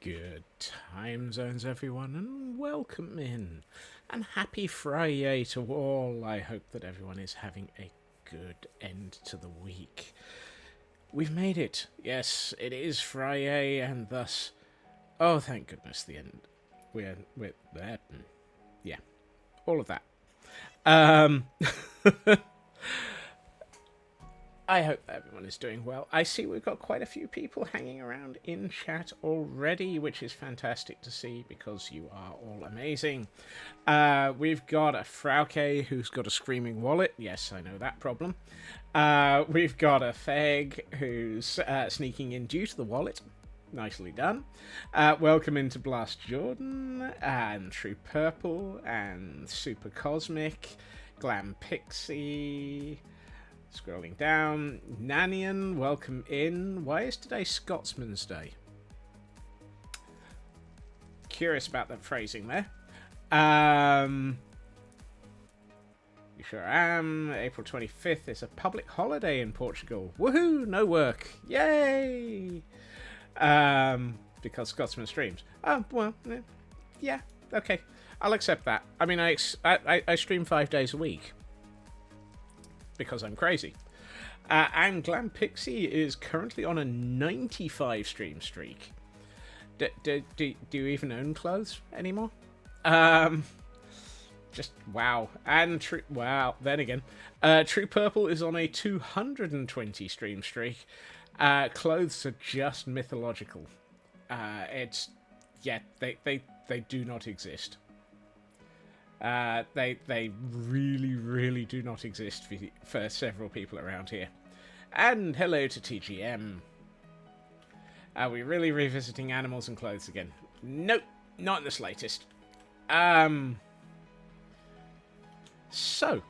Good time zones, everyone, and welcome in. And happy Friday to all. I hope that everyone is having a good end to the week. We've made it. Yes, it is Friday, and thus, oh, thank goodness, the end. We're there. Yeah, all of that. Um, I hope everyone is doing well. I see we've got quite a few people hanging around in chat already, which is fantastic to see because you are all amazing. We've got a Frauke who's got a screaming wallet. Yes, I know that problem. We've got a Feg who's sneaking in due to the wallet. Nicely done. Welcome into Blast Jordan and True Purple and Super Cosmic, Glam Pixie. Scrolling down, Nanian, welcome in. Why is today Scotsman's Day? Curious about that phrasing there. You sure am. April 25th is a public holiday in Portugal. Woohoo! No work. Yay! Because Scotsman streams. Oh, well, yeah, okay. I'll accept that. I mean, I stream 5 days a week. Because I'm crazy. And Glam Pixie is currently on a 95 stream streak. Do you even own clothes anymore? Just wow. And wow. Then again, True Purple is on a 220 stream streak. Clothes are just mythological. They do not exist. They really do not exist for several people around here. And hello to TGM. Are we really revisiting animals and clothes again? Nope, not in the slightest. So,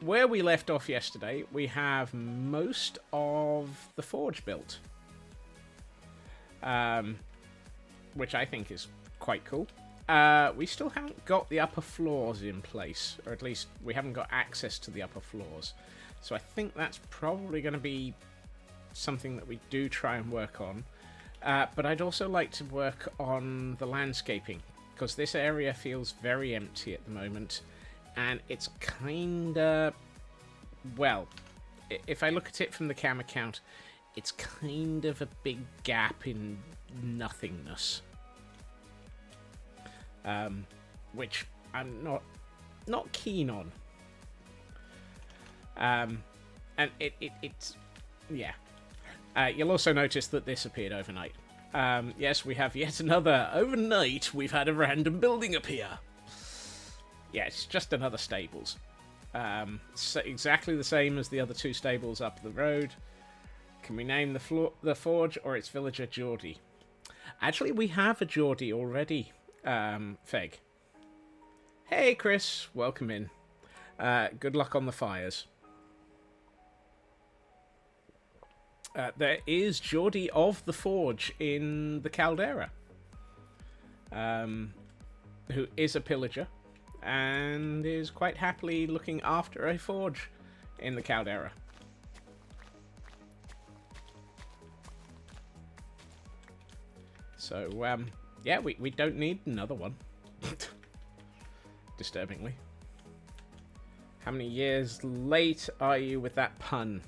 where we left off yesterday, we have most of the forge built. Which I think is quite cool. We still haven't got the upper floors in place, or at least we haven't got access to the upper floors. So I think that's probably going to be something that we do try and work on. But I'd also like to work on the landscaping, because this area feels very empty at the moment. And it's kind of, well, if I look at it from the camera count, it's kind of a big gap in nothingness. Which I'm not keen on. And it's yeah. You'll also notice that this appeared overnight. Yes, we have yet another overnight. We've had a random building appear. Yeah, it's just another stables. So exactly the same as the other two stables up the road. Can we name the forge or its villager Geordie? Actually, we have a Geordie already. Feg. Hey, Chris. Welcome in. Good luck on the fires. There is Geordie of the Forge in the Caldera. Who is a pillager and is quite happily looking after a forge in the Caldera. So, yeah, we don't need another one. Disturbingly. How many years late are you with that pun?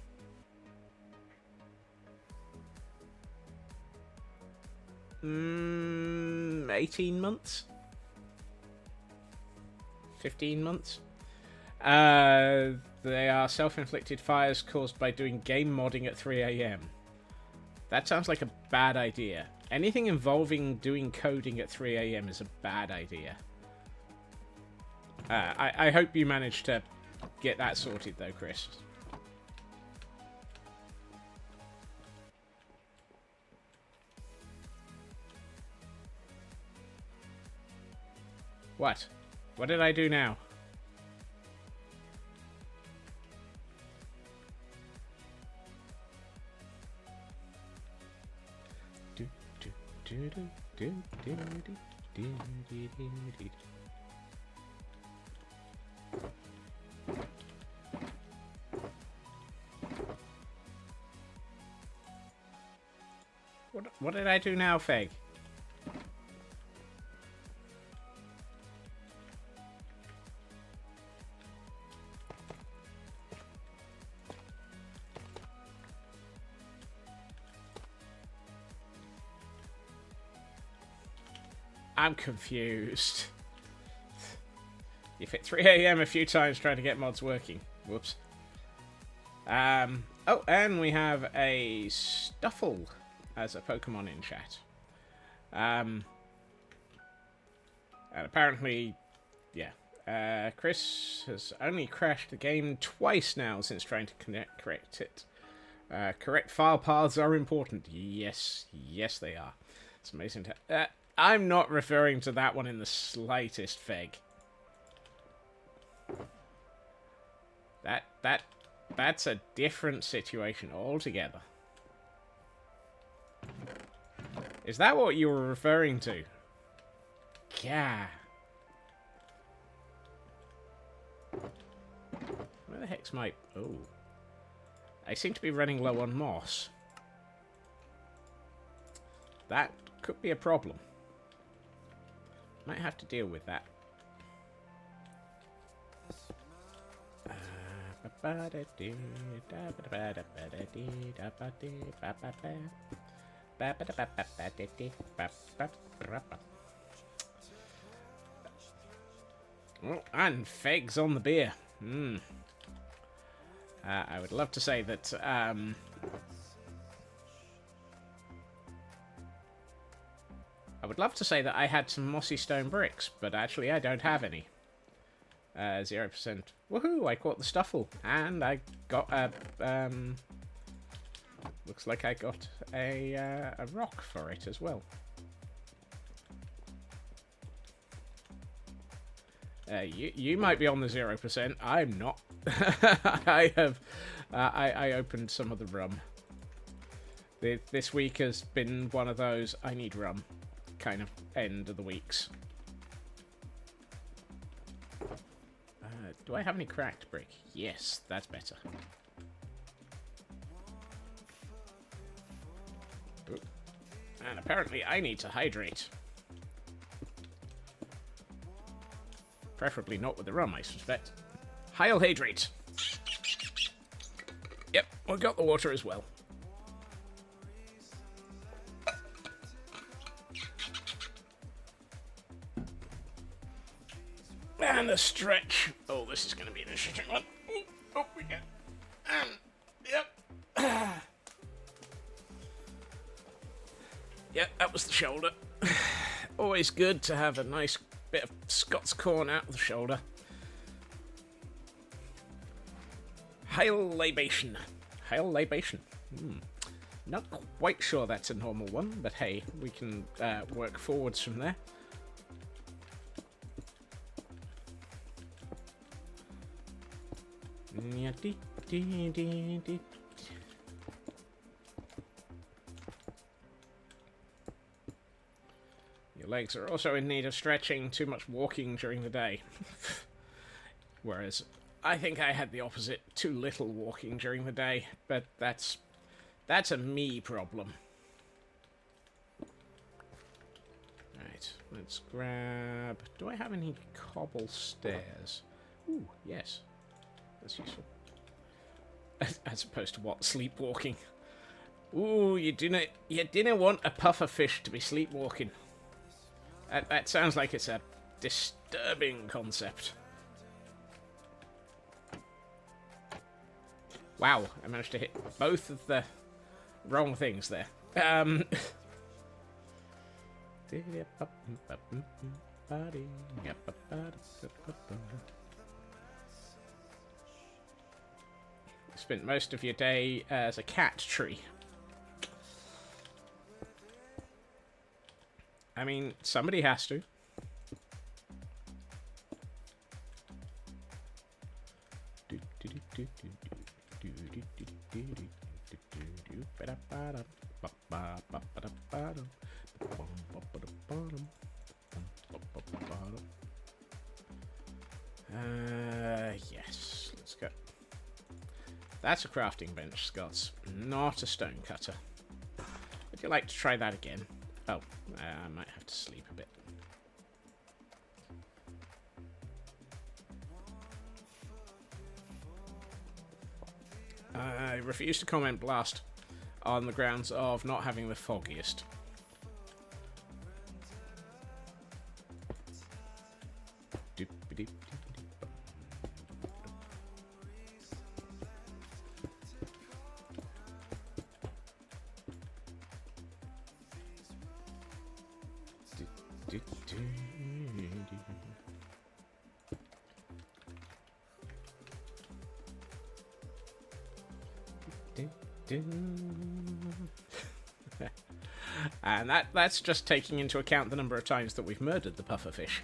Mm, 18 months? 15 months? They are self-inflicted fires caused by doing game modding at 3 AM. That sounds like a bad idea. Anything involving doing coding at 3 AM is a bad idea. I hope you managed to get that sorted, though, Chris. What? What did I do now? What did I do now, Feg? I'm confused. You've hit 3 AM a few times trying to get mods working. Whoops. Oh, and we have a Stuffle as a Pokemon in chat. And apparently, yeah, Chris has only crashed the game twice now since trying to correct it. Correct file paths are important. Yes, yes they are. It's amazing to... I'm not referring to that one in the slightest, Feg. That's a different situation altogether. Is that what you were referring to? Yeah. Where the heck's my... Oh. I seem to be running low on moss. That could be a problem. Might have to deal with that. Oh, and Fegs on the beer. I would love to say that I had some mossy stone bricks, but actually I don't have any. 0%. Woohoo! I caught the Stuffle, and I got a looks like I got a rock for it as well. You might be on the 0%. I'm not. I have. I opened some of the rum. This week has been one of those I need rum kind of end of the weeks. Do I have any cracked brick? Yes, that's better. Ooh. And apparently I need to hydrate. Preferably not with the rum, I suspect. I'll hydrate. Yep, we got the water as well. And a stretch. Oh, this is going to be an interesting one. Oh, we get. Yep. Yep, that was the shoulder. Always good to have a nice bit of Scots corn out of the shoulder. Hail libation. Hail libation. Not quite sure that's a normal one, but hey, we can work forwards from there. Your legs are also in need of stretching. Too much walking during the day. Whereas I think I had the opposite. Too little walking during the day. But that's a me problem. Right, let's grab... Do I have any cobble stairs? Ooh, yes. That's useful. As opposed to what? Sleepwalking. Ooh, you didn't want a puffer fish to be sleepwalking. That sounds like it's a disturbing concept. Wow, I managed to hit both of the wrong things there. Spent most of your day as a cat tree. I mean, somebody has to. Yes, let's go. That's a crafting bench, Scots, not a stone cutter. Would you like to try that again? Oh, I might have to sleep a bit. I refuse to comment Blast on the grounds of not having the foggiest. And that's just taking into account the number of times that we've murdered the pufferfish.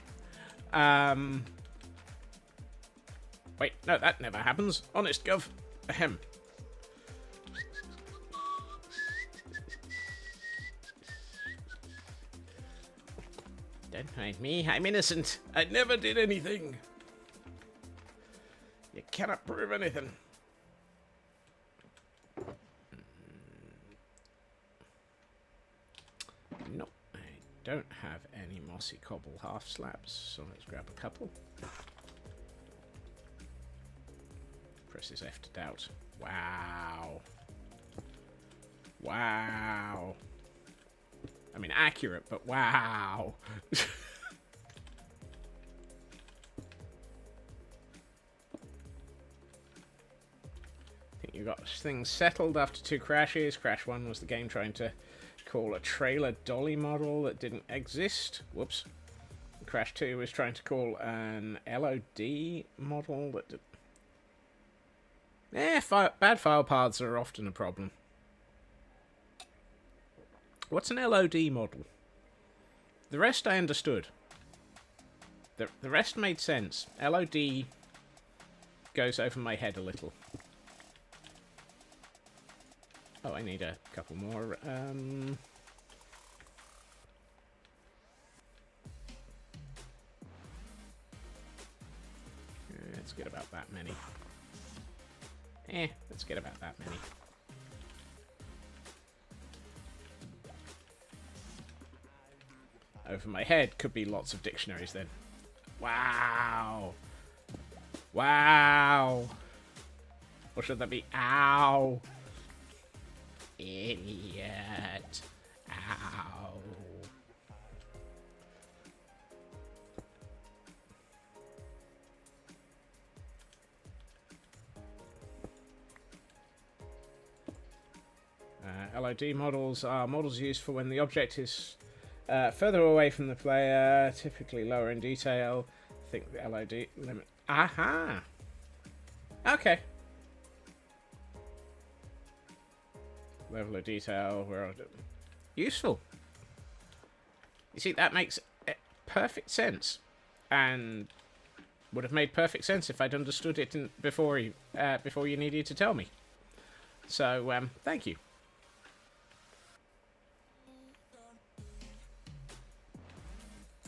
Wait, no, that never happens. Honest, Gov. Ahem. Don't mind me, I'm innocent. I never did anything. You cannot prove anything. No, I don't have any mossy cobble half slabs, so let's grab a couple. Presses F to doubt. Wow. Wow. I mean, accurate, but wow. I think you got things settled after 2 crashes. Crash 1 was the game trying to call a trailer dolly model that didn't exist. Whoops. Crash 2 was trying to call an LOD model that did... bad file paths are often a problem. What's an LOD model? The rest I understood. The rest made sense. LOD goes over my head a little. Oh, I need a couple more. Let's get about that many. Let's get about that many. Over my head could be lots of dictionaries then. Wow. Wow. Or should that be ow? Idiot. Ow. LOD models are models used for when the object is further away from the player, typically lower in detail. I think the LOD limit. Aha! Okay. Level of detail, useful. You see, that makes perfect sense, and would have made perfect sense if I'd understood it before you needed to tell me. So, thank you.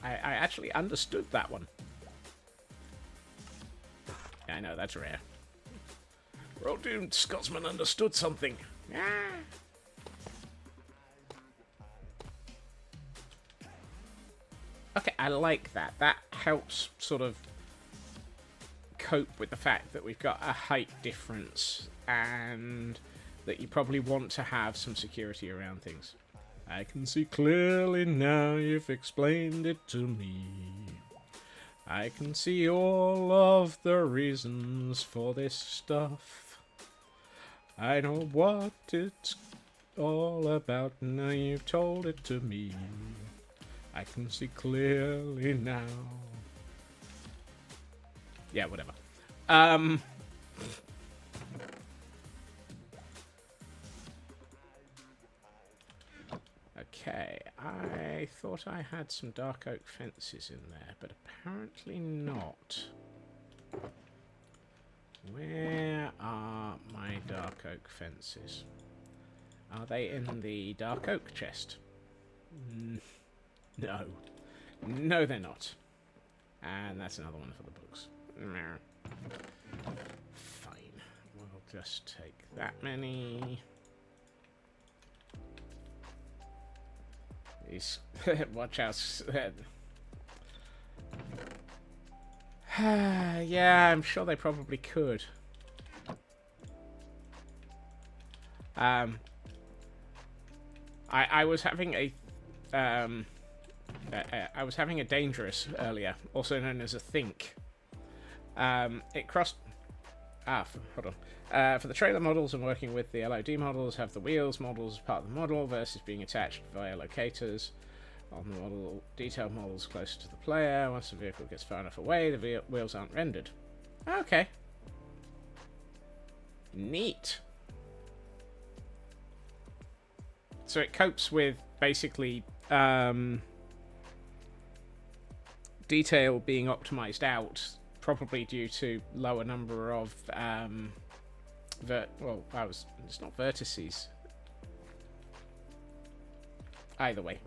I actually understood that one. I know, that's rare. We're all doomed. Scotsman understood something. Ah. Okay, I like that. That helps sort of cope with the fact that we've got a height difference and that you probably want to have some security around things. I can see clearly now you've explained it to me. I can see all of the reasons for this stuff. I know what it's all about now you've told it to me. I can see clearly now. Yeah, whatever. Okay, I thought I had some dark oak fences in there, but apparently not. Where are my dark oak fences? Are they in the dark oak chest? No. No, they're not. And that's another one for the books. Fine. We'll just take that many. Watch out. Yeah, I'm sure they probably could. I was having a I was having a dangerous earlier, also known as a think. It crossed. Hold on. For the trailer models, I'm working with the LOD models, have the wheels models as part of the model versus being attached via locators. On the model, detailed models closer to the player. Once the vehicle gets far enough away, the wheels aren't rendered. Okay. Neat. So it copes with basically detail being optimized out, probably due to lower number of it's not vertices. Either way.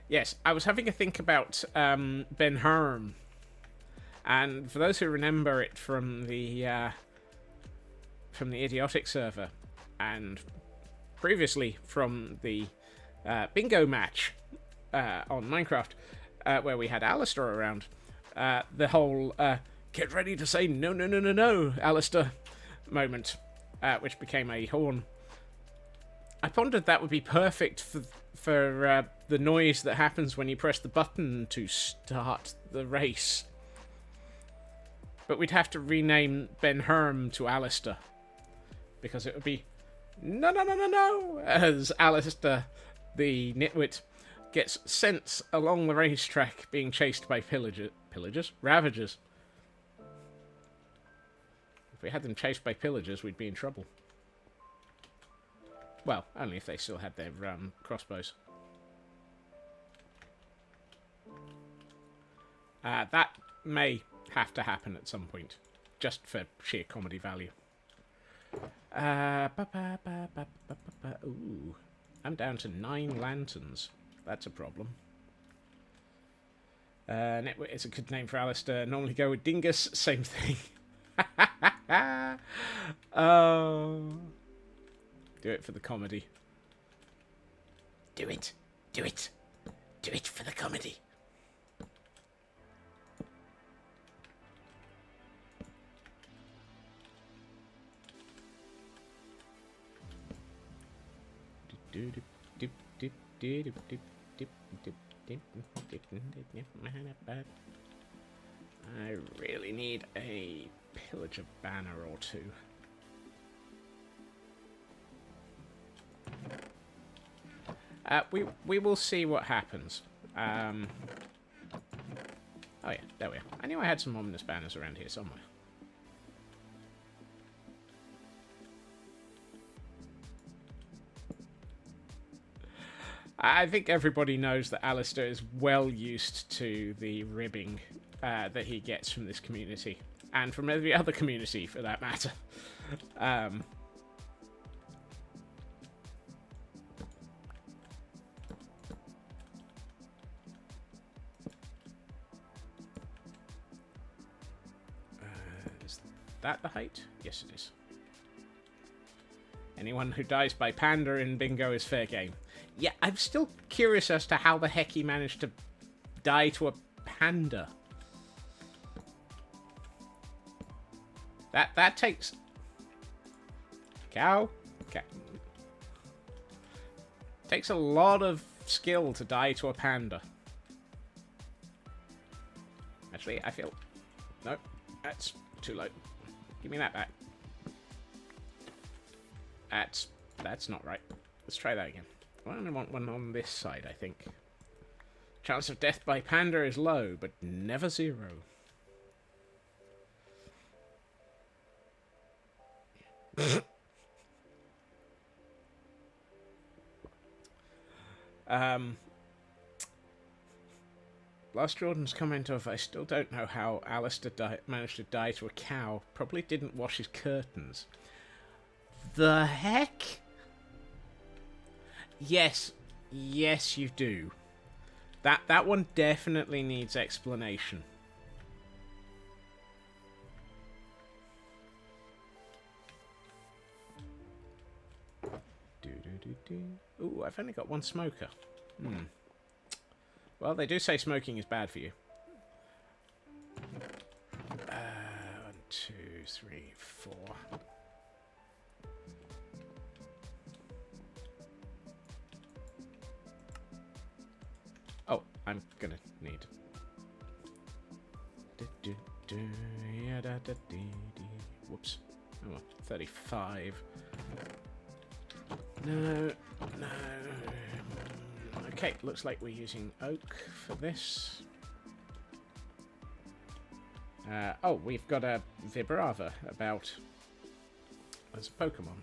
Yes, I was having a think about Ben-Hur. And for those who remember it from the idiotic server, and previously from the bingo match on Minecraft, where we had Alistair around, the whole "get ready to say no, no, no, no, no, Alistair" moment, which became a horn. I pondered that would be perfect for the noise that happens when you press the button to start the race. But we'd have to rename Ben-Hur to Alistair, because it would be no, no, no, no, no, as Alistair, the nitwit, gets sent along the racetrack being chased by ravagers. If we had them chased by pillagers, we'd be in trouble. Well, only if they still had their crossbows. That may have to happen at some point, just for sheer comedy value. Ooh, I'm down to 9 lanterns. That's a problem. It's a good name for Alistair. Normally go with Dingus. Same thing. Oh, do it for the comedy. Do it. Do it. Do it for the comedy. I really need a pillager banner or two. We will see what happens. Oh yeah, there we are. I knew I had some ominous banners around here somewhere. I think everybody knows that Alistair is well used to the ribbing that he gets from this community, and from every other community for that matter. Is that the height? Yes, it is. Anyone who dies by panda in bingo is fair game. Yeah, I'm still curious as to how the heck he managed to die to a panda. That takes... Cow? Takes a lot of skill to die to a panda. Actually, I feel... No, that's too low. Give me that back. That's not right. Let's try that again. I only want one on this side, I think. Chance of death by panda is low, but never zero. Last Jordan's comment of, I still don't know how Alistair managed to die to a cow. Probably didn't wash his curtains. The heck? Yes, you do. That one definitely needs explanation. Ooh, I've only got one smoker. Well, they do say smoking is bad for you. 1, 2, 3, 4. Oh, I'm gonna need. Whoops. Oh, 35. No. Okay, looks like we're using oak for this. Oh, we've got a Vibrava about as a Pokemon.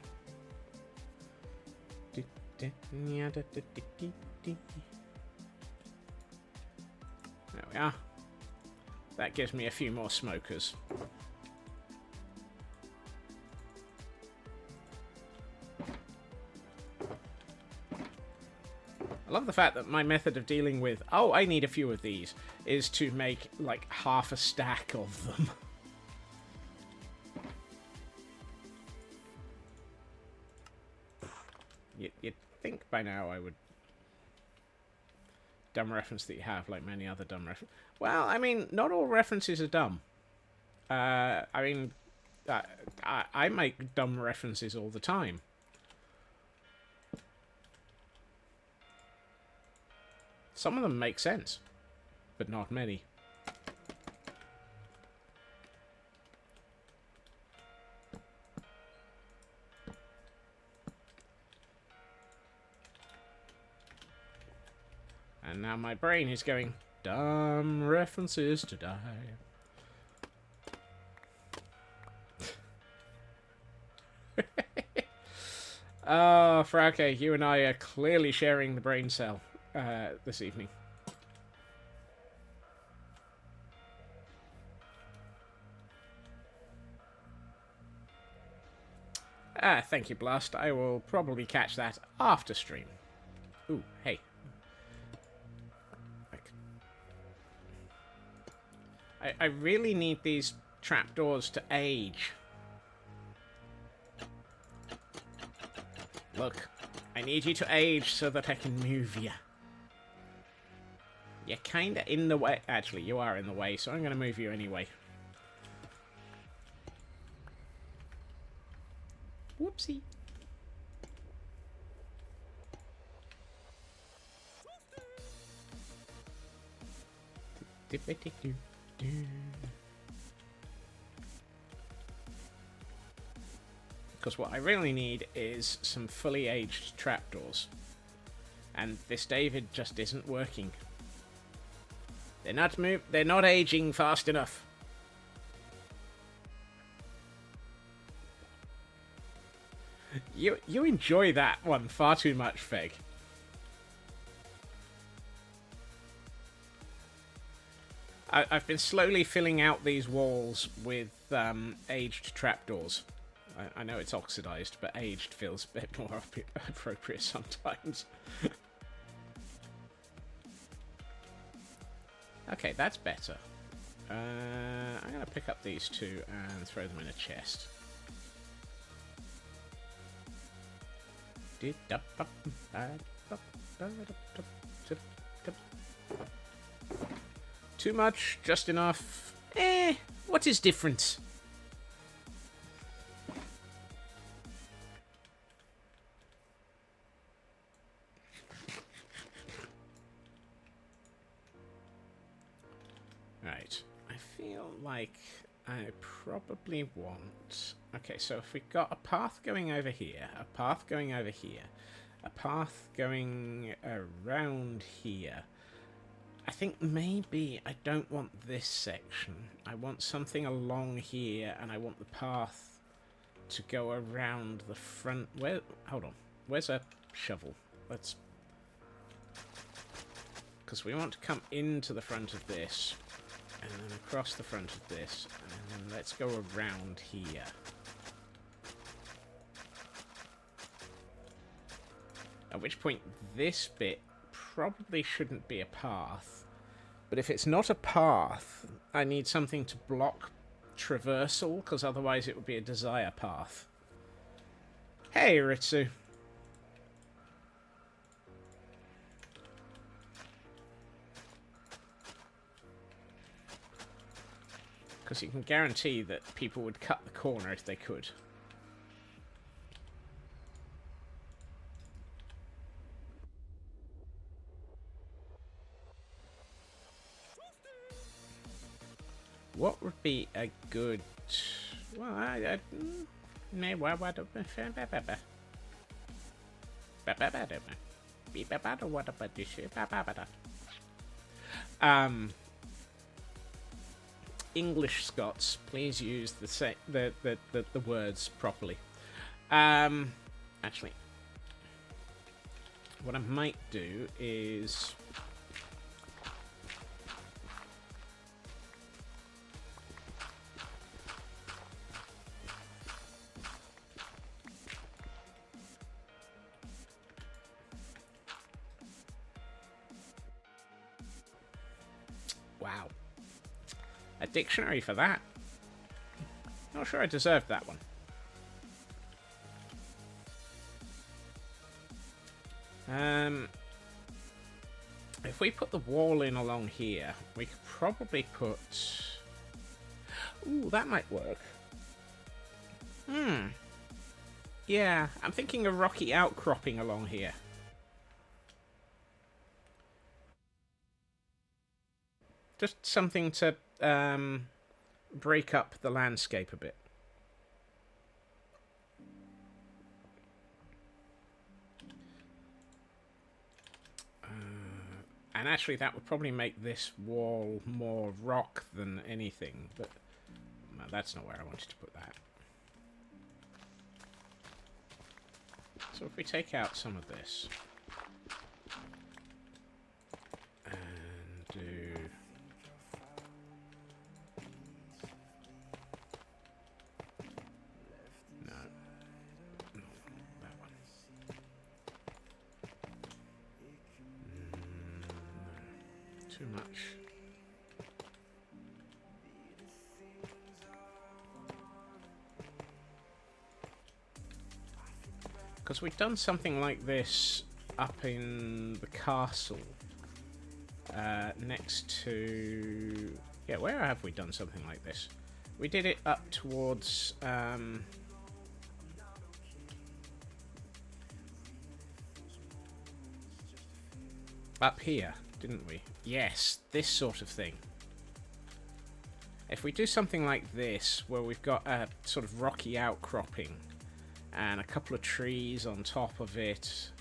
There we are. That gives me a few more smokers. I love the fact that my method of dealing with, oh, I need a few of these, is to make like half a stack of them. You'd think by now I would... Dumb reference that you have, like many other dumb references. Well, I mean, not all references are dumb. I mean, I make dumb references all the time. Some of them make sense, but not many. And now my brain is going, dumb references to die. Oh, Frauke, you and I are clearly sharing the brain cell this evening. Thank you, Blast. I will probably catch that after stream. Ooh, hey. I really need these trapdoors to age. Look, I need you to age so that I can move you. You're kinda in the way. Actually, you are in the way, so I'm gonna move you anyway. Whoopsie. Because what I really need is some fully aged trapdoors. And this David just isn't working. They're not aging fast enough. You enjoy that one far too much, Feg. I've been slowly filling out these walls with aged trapdoors. I know it's oxidized, but aged feels a bit more appropriate sometimes. Okay, that's better. I'm going to pick up these two and throw them in a chest. Too much, just enough. What is different? Right, I feel like I probably want... Okay, so if we've got a path going over here, a path going over here, a path going around here, I think maybe I don't want this section. I want something along here, and I want the path to go around the front... Where? Hold on. Where's a shovel? Let's... Because we want to come into the front of this, and then across the front of this, and then let's go around here. At which point, this bit probably shouldn't be a path. But if it's not a path, I need something to block traversal, because otherwise it would be a desire path. Hey, Ritsu. Because you can guarantee that people would cut the corner if they could. What would be a good... Well, English Scots, please use the words properly. Actually, what I might do is wow. A dictionary for that. Not sure I deserved that one. If we put the wall in along here, we could probably put... Ooh, that might work. Yeah, I'm thinking a rocky outcropping along here. Just something to break up the landscape a bit. And actually that would probably make this wall more rock than anything, but no, that's not where I wanted to put that. So if we take out some of this and do... No, that one. Too much. Because we've done something like this up in the castle, next to... Yeah, where have we done something like this? We did it up towards... up here, didn't we? Yes, this sort of thing. If we do something like this, where we've got a sort of rocky outcropping, and a couple of trees on top of it,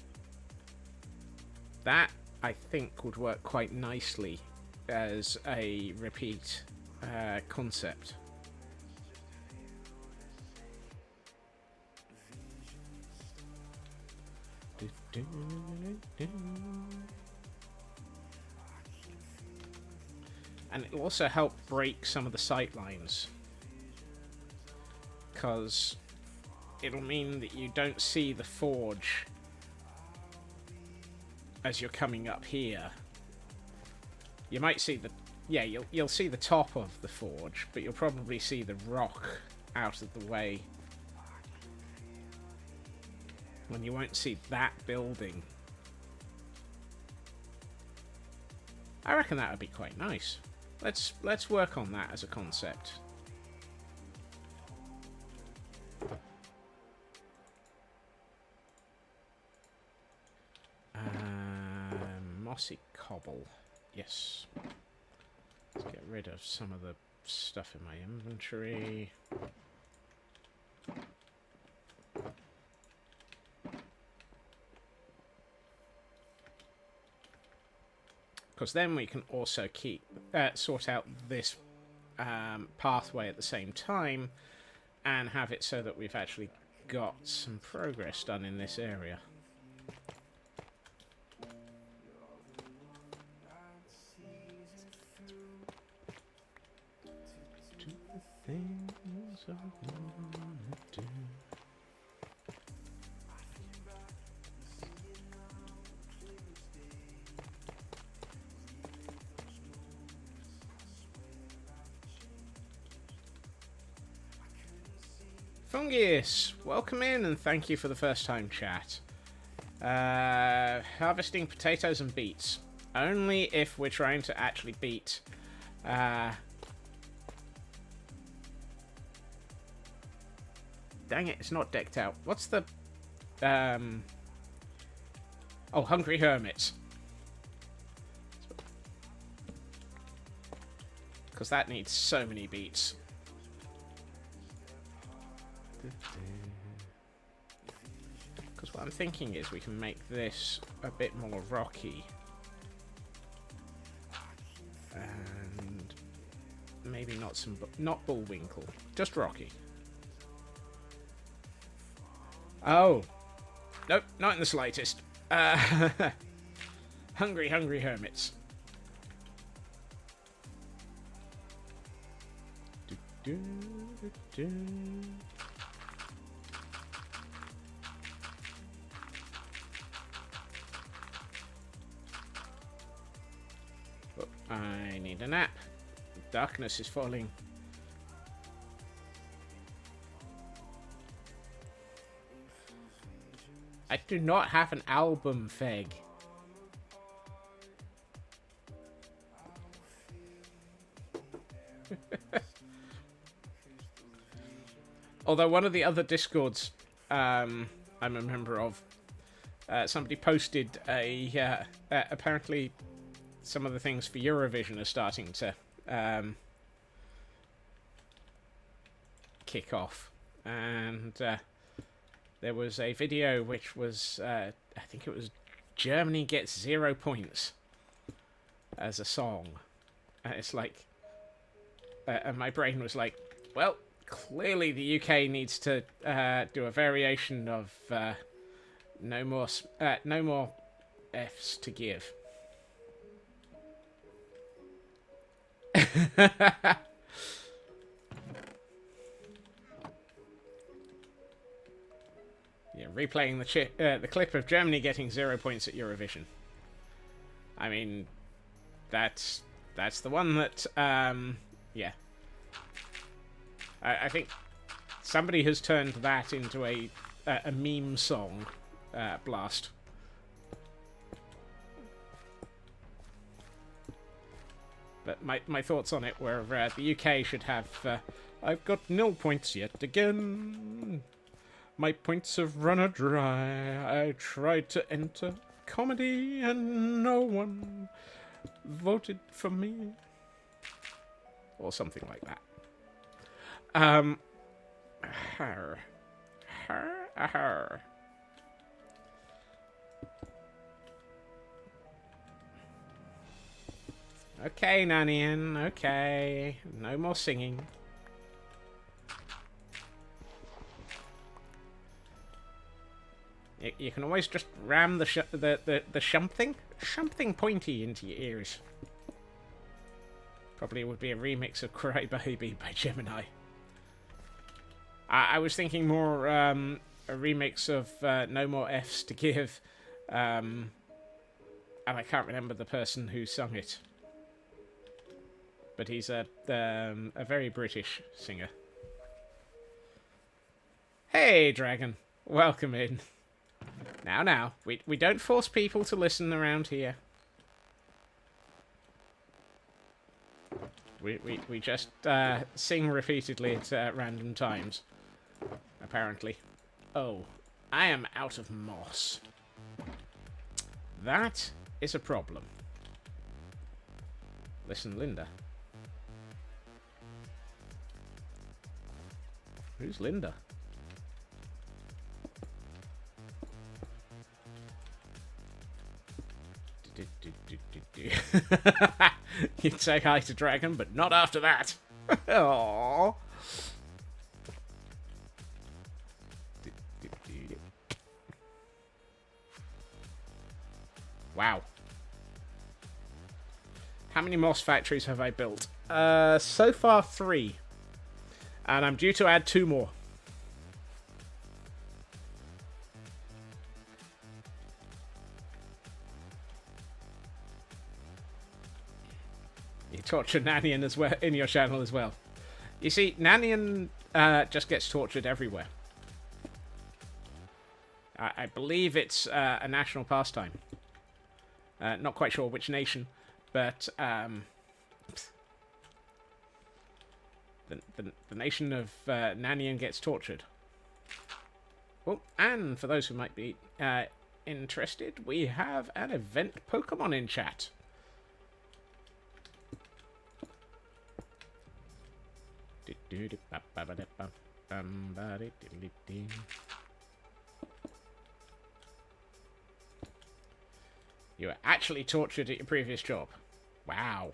that I think would work quite nicely as a repeat concept. And it'll also help break some of the sight lines, because it'll mean that you don't see the forge as you're coming up here. You might see the... Yeah, you'll see the top of the forge, but you'll probably see the rock out of the way. When you won't see that building. I reckon that would be quite nice. Let's work on that as a concept. Mossy cobble. Yes. Let's get rid of some of the stuff in my inventory. Because then we can also sort out this pathway at the same time and have it so that we've actually got some progress done in this area. Do the things I wanna do. Fungus, welcome in and thank you for the first time chat. Harvesting potatoes and beets. Only if we're trying to actually beat... Dang it, it's not decked out. What's the... Oh, Hungry Hermits. Because that needs so many beets. What I'm thinking is we can make this a bit more rocky. And maybe not Bullwinkle, just Rocky. Oh, nope, not in the slightest. Hungry, hungry hermits. Oh, I need a nap. Darkness is falling. I do not have an album, Feg. Although one of the other Discords I'm a member of, somebody posted apparently some of the things for Eurovision are starting to kick off. And there was a video which was, I think it was Germany Gets 0 Points as a song. It's like, and my brain was like, well, clearly the UK needs to do a variation of no more Fs to give. Yeah, replaying the clip of Germany getting 0 points at Eurovision. I mean, that's the one that yeah. I think somebody has turned that into a meme song blast. But my thoughts on it were the UK should have I've got 0 points yet again. My points have run dry. I tried to enter comedy and no one voted for me. Or something like that. Okay, Nanian, okay. No more singing. You can always just ram the something pointy into your ears. Probably would be a remix of Cry Baby by Gemini. I was thinking more a remix of No More F's to Give, and I can't remember the person who sung it, but he's a very British singer. Hey, Dragon, welcome in. Now, we don't force people to listen around here. We just sing repeatedly at random times. Apparently. Oh, I am out of moss. That is a problem. Listen, Linda. Who's Linda? You'd say hi to Dragon, but not after that. Aww. Wow. How many moss factories have I built? So far 3. And I'm due to add 2 more. You torture Nanian as well in your channel as well. You see, Nanian just gets tortured everywhere. I believe it's a national pastime. Not quite sure which nation, but the nation of Nanian gets tortured. Oh, and for those who might be interested, we have an event Pokemon in chat. You were actually tortured at your previous job. Wow.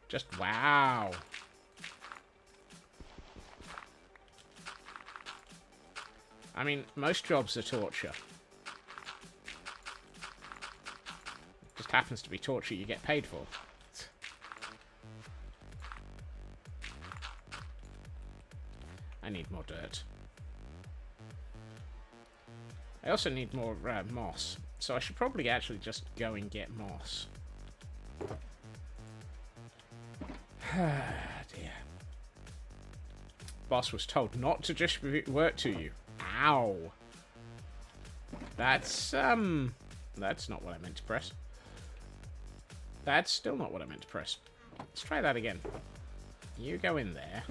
Just wow. I mean, most jobs are torture. It just happens to be torture you get paid for. I need more dirt. I also need more moss. So I should probably actually just go and get moss. Dear. Boss was told not to distribute work to you. Ow. That's not what I meant to press. That's still not what I meant to press. Let's try that again. You go in there.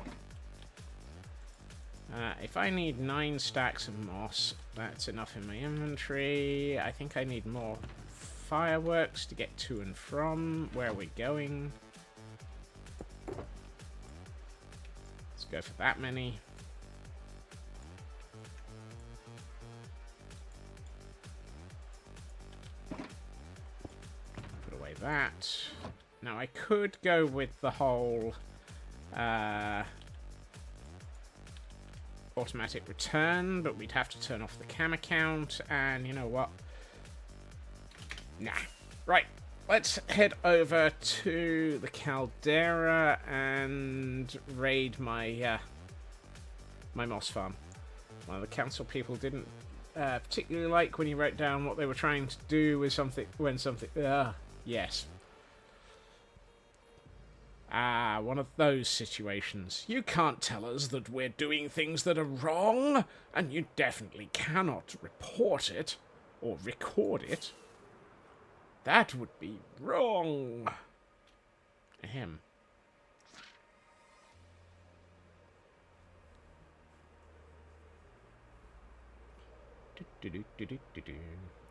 If I need 9 stacks of moss, that's enough in my inventory. I think I need more fireworks to get to and from where we're going. Let's go for that many. Put away that. Now I could go with the whole automatic return, but we'd have to turn off the cam account, and you know what? Nah. Right, let's head over to the caldera and raid my my moss farm. One of the council people didn't particularly like when he wrote down what they were trying to do with something when something. Yes. One of those situations. You can't tell us that we're doing things that are wrong, and you definitely cannot report it, or record it. That would be wrong. Ahem.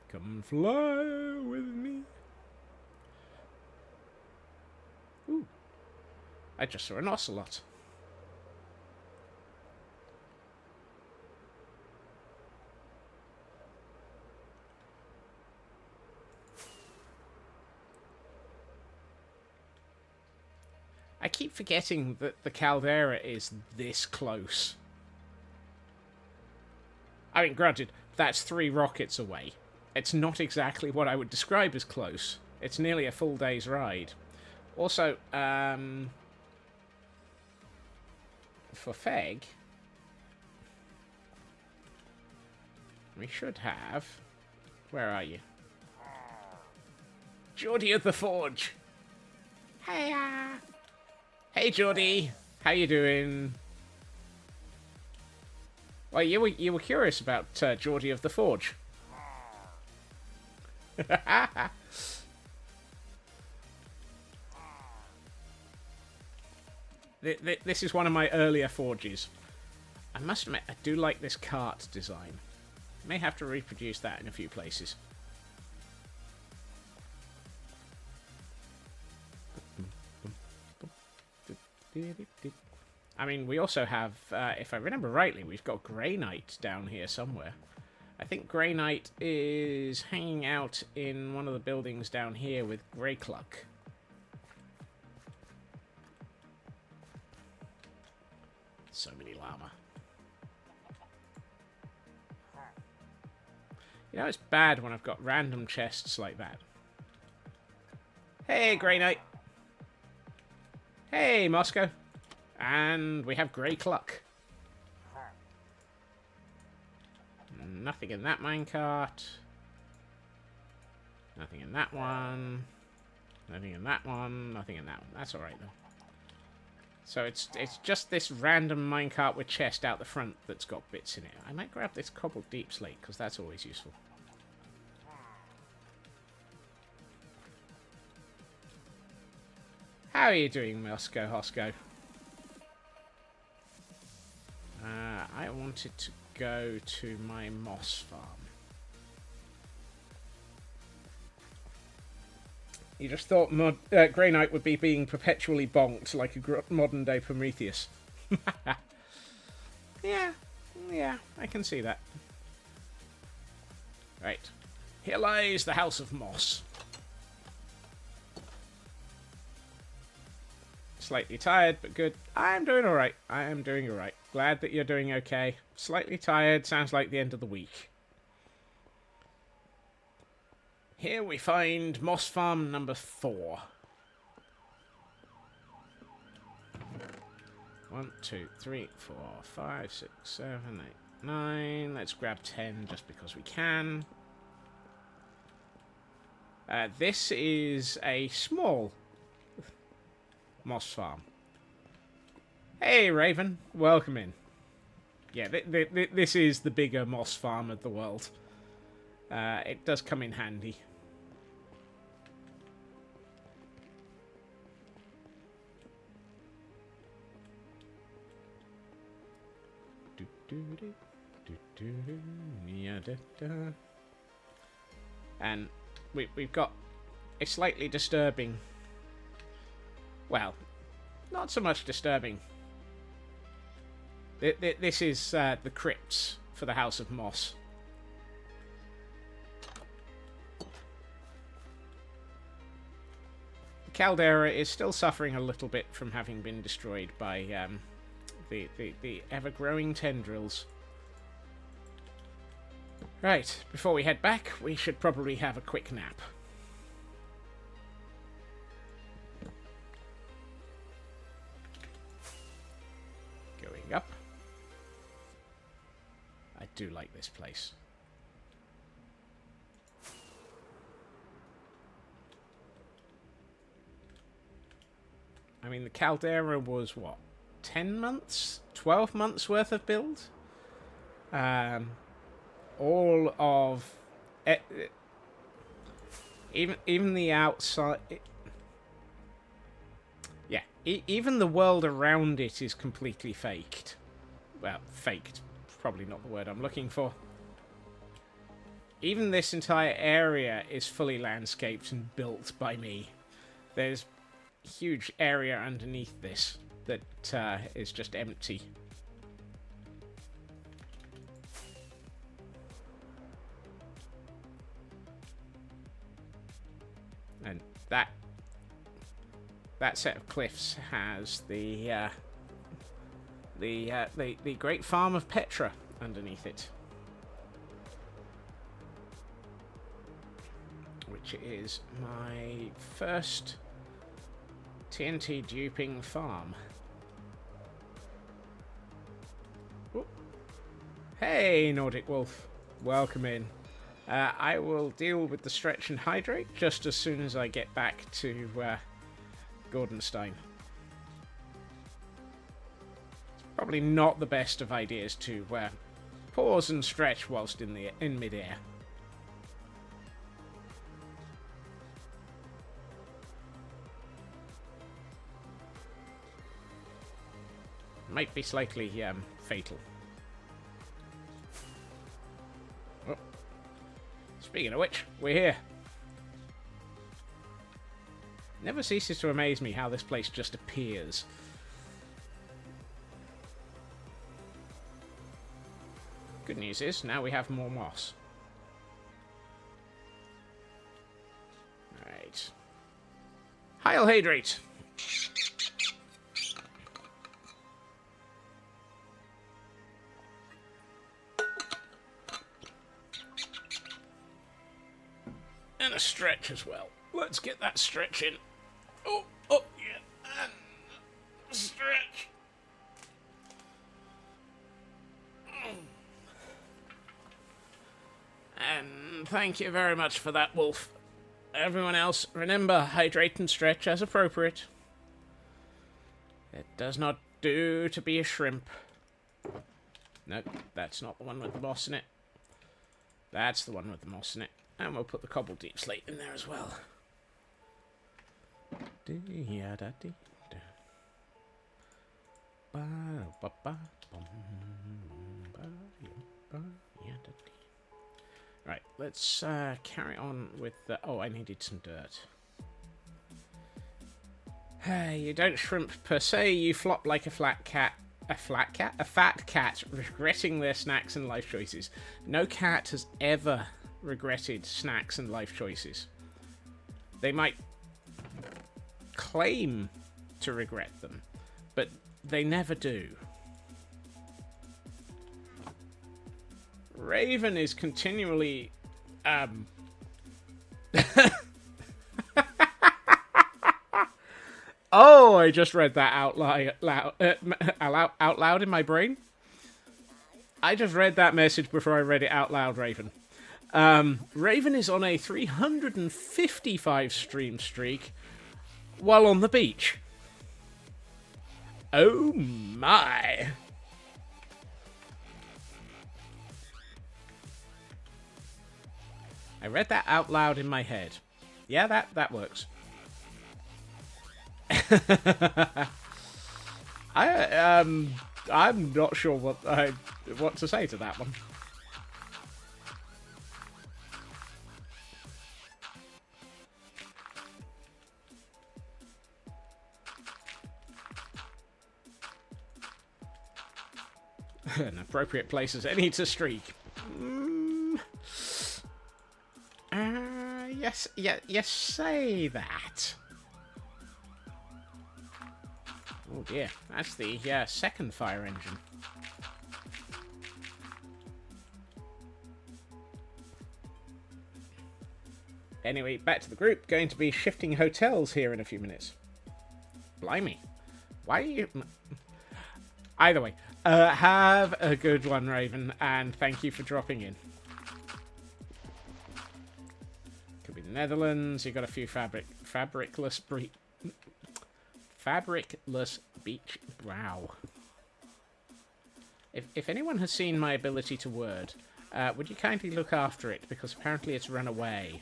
Come fly with me. Ooh. I just saw an ocelot. I keep forgetting that the caldera is this close. I mean, granted, that's 3 rockets away. It's not exactly what I would describe as close. It's nearly a full day's ride. Also, for Feg, we should have... Where are you? Geordie of the Forge! Hey, hey, Geordie! How you doing? Well, you were curious about Geordie of the Forge. This is one of my earlier forges. I must admit, I do like this cart design. May have to reproduce that in a few places. I mean, we also have, if I remember rightly, we've got Grey Knight down here somewhere. I think Grey Knight is hanging out in one of the buildings down here with Grey Cluck. So many llama. You know, it's bad when I've got random chests like that. Hey, Grey Knight. Hey, Moscow. And we have Grey Cluck. Nothing in that minecart. Nothing in that one. Nothing in that one. Nothing in that one. That's alright, though. So it's just this random minecart with chest out the front that's got bits in it. I might grab this cobbled deep slate, because that's always useful. How are you doing, Moscow Hosco? I wanted to go to my moss farm. You just thought Grey Knight would be being perpetually bonked like a modern-day Prometheus. Yeah, I can see that. Right. Here lies the House of Moss. Slightly tired, but good. I'm doing alright. I am doing alright. Glad that you're doing okay. Slightly tired. Sounds like the end of the week. Here we find Moss Farm number 4. 1, 2, 3, 4, 5, 6, 7, 8, 9. Let's grab 10 just because we can. This is a small moss farm. Hey, Raven. Welcome in. Yeah, this is the bigger moss farm of the world. It does come in handy. And we've got a slightly disturbing... Well, not so much disturbing. This is the crypts for the House of Moss. The caldera is still suffering a little bit from having been destroyed by the ever-growing tendrils. Right, before we head back, we should probably have a quick nap. Going up. I do like this place. I mean, the caldera was, what, 10 months? 12 months worth of build? All of... even the outside... Yeah, even the world around it is completely faked. Well, faked. Probably not the word I'm looking for. Even this entire area is fully landscaped and built by me. There's a huge area underneath this that is just empty. And that set of cliffs has the great farm of Petra underneath it, which is my first TNT duping farm. Ooh. Hey, Nordic Wolf, welcome in. I will deal with the stretch and hydrate just as soon as I get back to Gordonstein. Probably not the best of ideas to pause and stretch whilst in midair. Might be slightly fatal. Oh. Speaking of which, we're here. Never ceases to amaze me how this place just appears. Good news is, now we have more moss. Alright. Heil Hydrate! And a stretch as well. Let's get that stretch in. Oh, yeah. And stretch. And thank you very much for that, Wolf. Everyone else, remember, hydrate and stretch as appropriate. It does not do to be a shrimp. Nope, that's not the one with the moss in it. That's the one with the moss in it. And we'll put the cobble deep slate in there as well. Right, let's carry on with the... Oh, I needed some dirt. You don't shrimp per se, you flop like a flat cat. A flat cat? A fat cat, regretting their snacks and life choices. No cat has ever regretted snacks and life choices. They might claim to regret them, but they never do. Raven is continually Oh, I just read that out loud in my brain. I just read that message before I read it out loud, Raven. Raven is on a 355 stream streak while on the beach. Oh my. I read that out loud in my head. Yeah, that works. I'm not sure what to say to that one. An appropriate place as any to streak. Yes, you say that. Oh dear, that's the second fire engine. Anyway, back to the group. Going to be shifting hotels here in a few minutes. Blimey. Why are you... Either way, have a good one, Raven, and thank you for dropping in. Could be the Netherlands. You got a few fabricless beach. Wow. If anyone has seen my ability to word, would you kindly look after it, because apparently it's run away.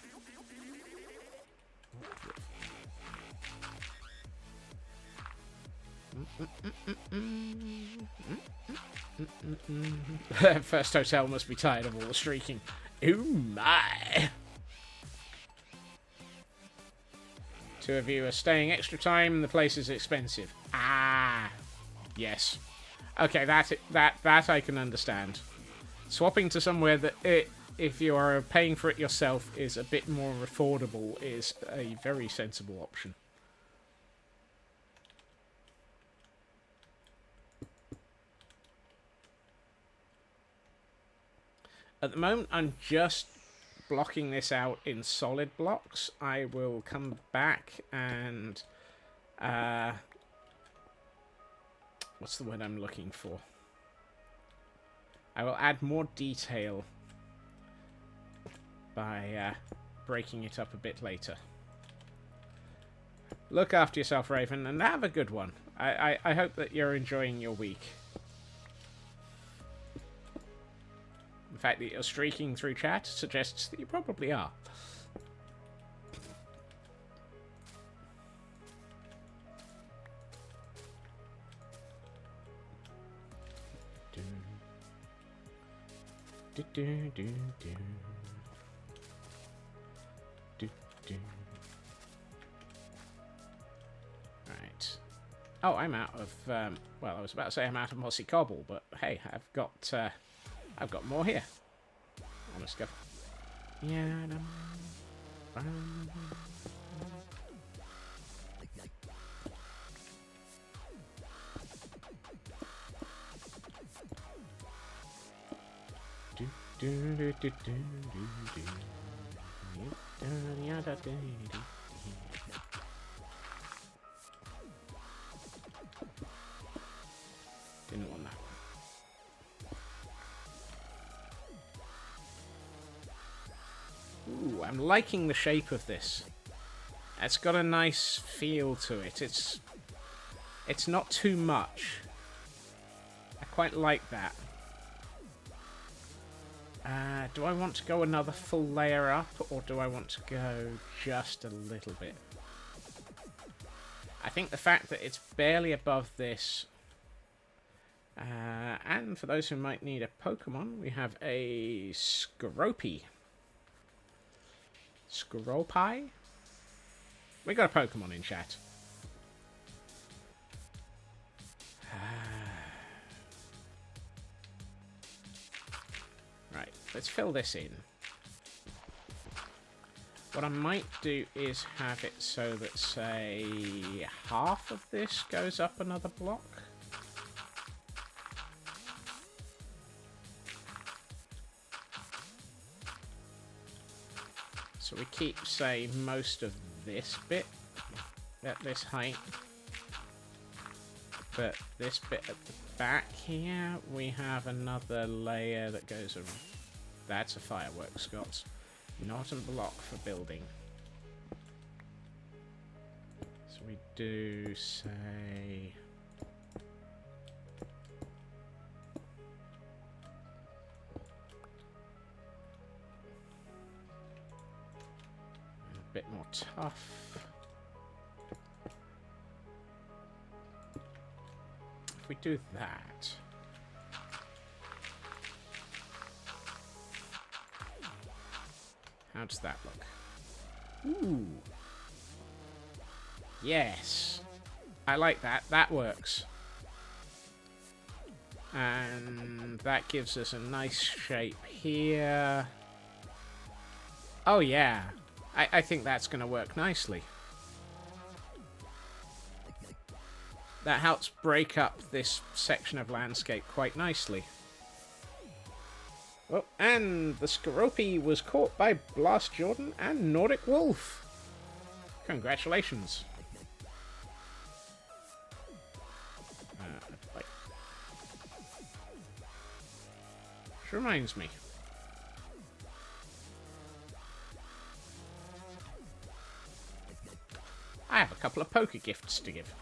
First hotel must be tired of all the streaking. Oh my! Two of you are staying extra time. The place is expensive. Ah, yes. Okay, that I can understand. Swapping to somewhere that if you are paying for it yourself is a bit more affordable is a very sensible option. At the moment, I'm just blocking this out in solid blocks. I will come back and... what's the word I'm looking for? I will add more detail by breaking it up a bit later. Look after yourself, Raven, and have a good one. I hope that you're enjoying your week. The fact that you're streaking through chat suggests that you probably are. Right. Oh, I'm out of, well, I was about to say I'm out of mossy cobble, but hey, I've got more here. Let's go. Yeah. Didn't want that. Ooh, I'm liking the shape of this. It's got a nice feel to it. It's not too much. I quite like that. Do I want to go another full layer up, or do I want to go just a little bit? I think the fact that it's barely above this... and for those who might need a Pokemon, we have a Scropy. Scropi? We got a Pokemon in chat. Right, let's fill this in. What I might do is have it so that, say, half of this goes up another block. So we keep, say, most of this bit at this height. But this bit at the back here, we have another layer that goes around. That's a fireworks, Scott. Not a block for building. So we do, say... a bit more tough. If we do that... how does that look? Ooh. Yes. I like that. That works. And that gives us a nice shape here. Oh, yeah. I think that's going to work nicely. That helps break up this section of landscape quite nicely. Oh, and the Scoropy was caught by Blast Jordan and Nordic Wolf. Congratulations. Which reminds me. I have a couple of poker gifts to give.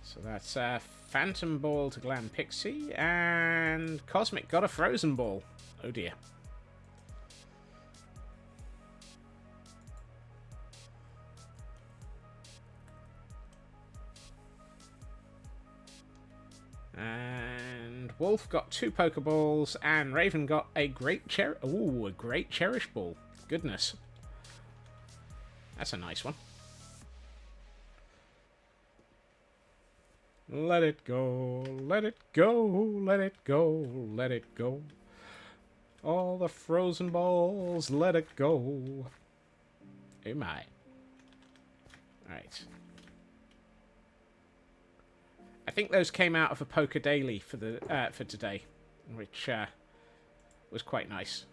So that's Phantom Ball to Glam Pixie, and Cosmic got a Frozen Ball. Oh dear. And Wolf got 2 Pokeballs, and Raven got a Great a Great Cherish Ball. Goodness. That's a nice one. Let it go, let it go, let it go, let it go. All the frozen balls, let it go. Oh my. Alright. I think those came out of a Poker Daily for the for today, which was quite nice.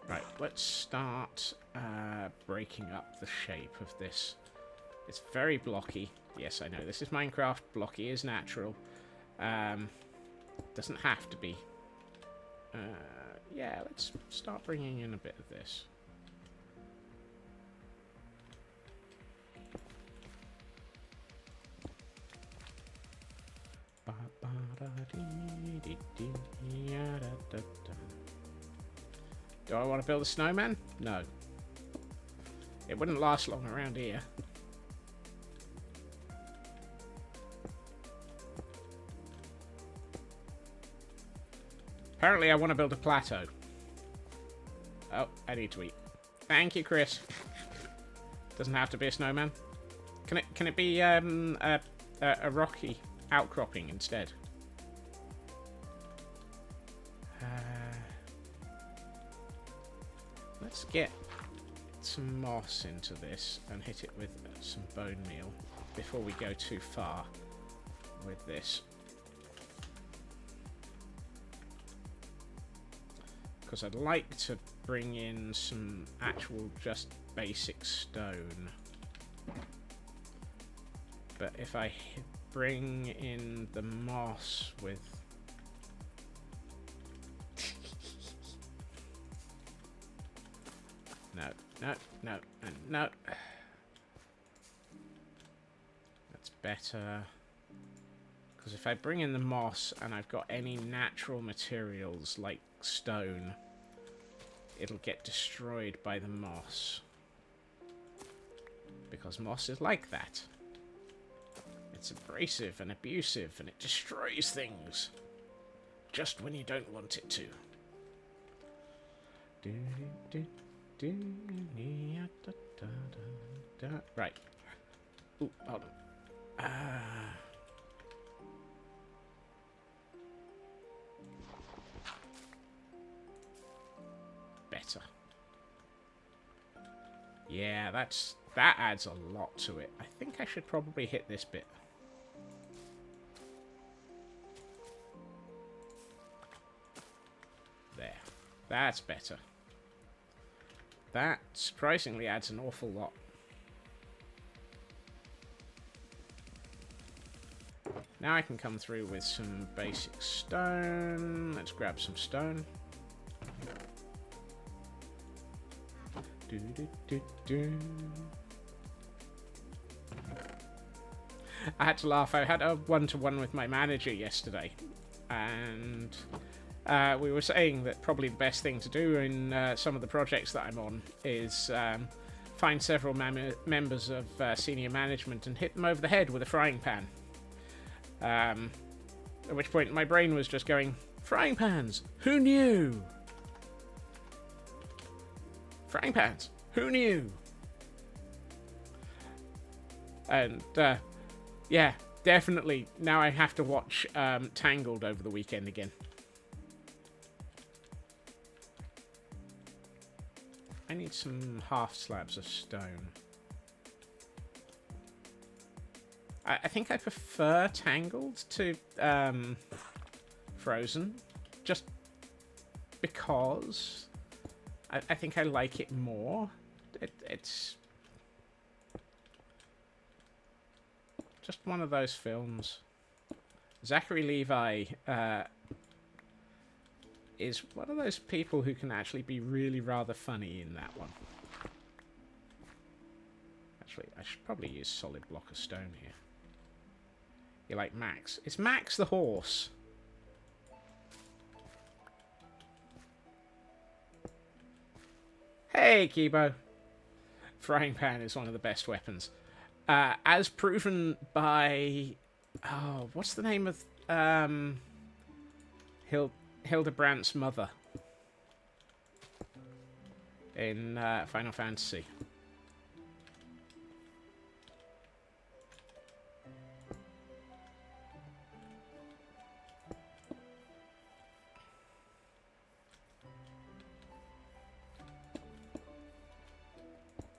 Right, let's start breaking up the shape of this. It's very blocky. Yes, I know, this is Minecraft. Blocky is natural. Doesn't have to be. Yeah, let's start bringing in a bit of this. Do I want to build a snowman? No. It wouldn't last long around here. Apparently I want to build a plateau. Oh, I need to eat. Thank you, Chris. Doesn't have to be a snowman. Can it be a rocky outcropping instead? Let's get some moss into this and hit it with some bone meal before we go too far with this. Because I'd like to bring in some actual just basic stone. But if I bring in the moss with... No. That's better. Because if I bring in the moss and I've got any natural materials like stone, it'll get destroyed by the moss. Because moss is like that. It's abrasive and abusive and it destroys things. Just when you don't want it to. Right. Ooh, hold on. Better. Yeah, that adds a lot to it. I think I should probably hit this bit. There. That's better. That surprisingly adds an awful lot. Now I can come through with some basic stone. Let's grab some stone. I had to laugh. I had a one-to-one with my manager yesterday, and we were saying that probably the best thing to do in some of the projects that I'm on is find several members of senior management and hit them over the head with a frying pan. At which point my brain was just going, frying pans, who knew? Frying pans, who knew? And yeah, definitely now I have to watch Tangled over the weekend again. I need some half slabs of stone. I think I prefer Tangled to Frozen, just because I think I like it more. It's just one of those films. Zachary Levi is one of those people who can actually be really rather funny in that one. Actually, I should probably use solid block of stone here. You like Max? It's Max the horse. Hey, Kibo. Frying pan is one of the best weapons. As proven by... Oh, what's the name of... Hildebrandt's mother. In Final Fantasy.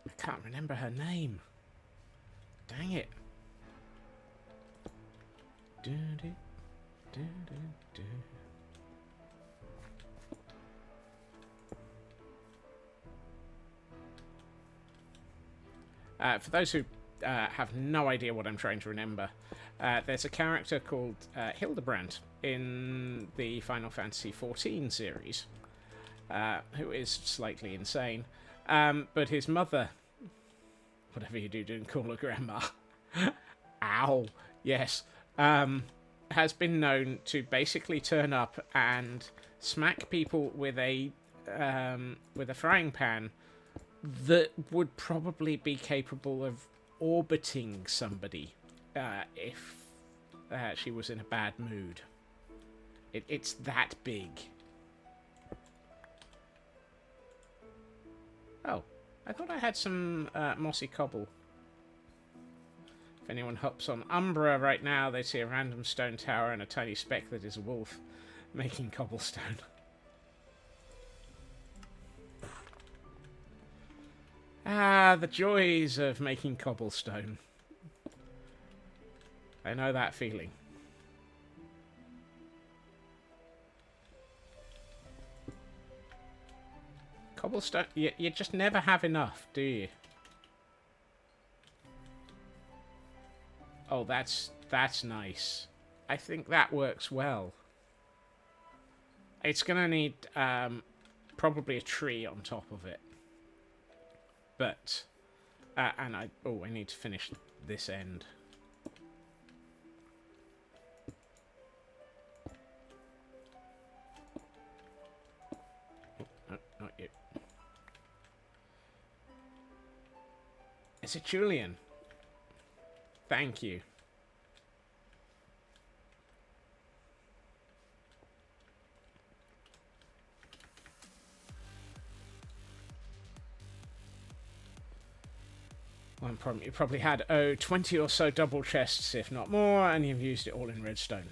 I can't remember her name. Dang it. For those who have no idea what I'm trying to remember, there's a character called Hildebrandt in the Final Fantasy XIV series, who is slightly insane. But his mother, whatever you do, don't call her grandma. Ow. Yes. Has been known to basically turn up and smack people with a frying pan that would probably be capable of orbiting somebody if she was in a bad mood. It's that big. Oh, I thought I had some mossy cobble. If anyone hops on Umbra right now, they see a random stone tower and a tiny speck that is a wolf making cobblestone. Ah, the joys of making cobblestone. I know that feeling. Cobblestone, you just never have enough, do you? Oh, that's nice. I think that works well. It's gonna need probably a tree on top of it. But, and I need to finish this end. Oh, no, not you. Is it Julian? Thank you. one problem. You probably had, 20 or so double chests, if not more, and you've used it all in redstone.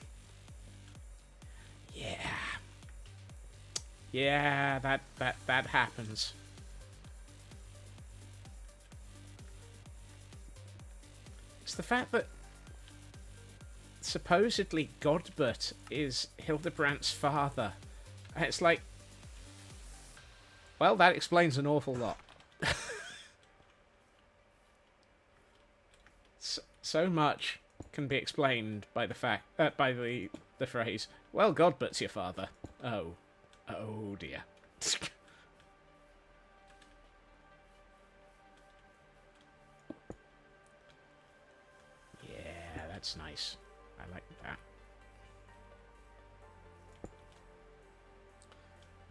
Yeah. Yeah, that happens. It's the fact that supposedly Godbert is Hildebrandt's father. And it's like, well, that explains an awful lot. So much can be explained by the fact, by the phrase, well, Godbert's your father. Oh dear. Yeah, that's nice. I like that.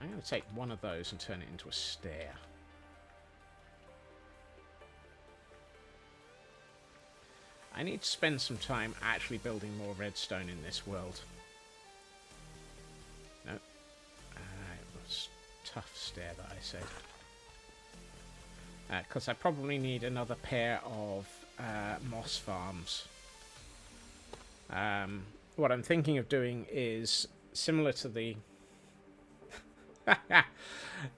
I'm going to take one of those and turn it into a stair. I need to spend some time actually building more redstone in this world. No. It was a tough stair that I said. Because I probably need another pair of moss farms. What I'm thinking of doing is similar to the...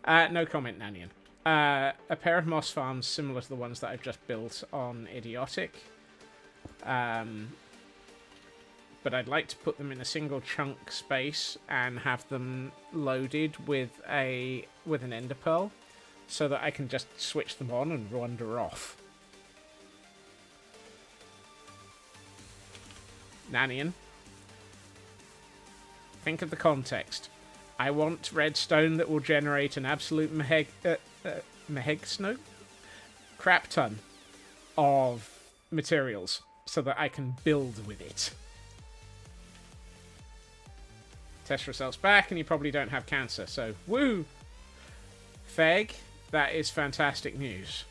no comment, Nanian. A pair of moss farms similar to the ones that I've just built on Idiotic. But I'd like to put them in a single chunk space and have them loaded with an ender pearl, so that I can just switch them on and wander off. Nanian, think of the context. I want redstone that will generate an absolute crap ton of materials, so that I can build with it. Test results back, and you probably don't have cancer, so woo! Feg, that is fantastic news.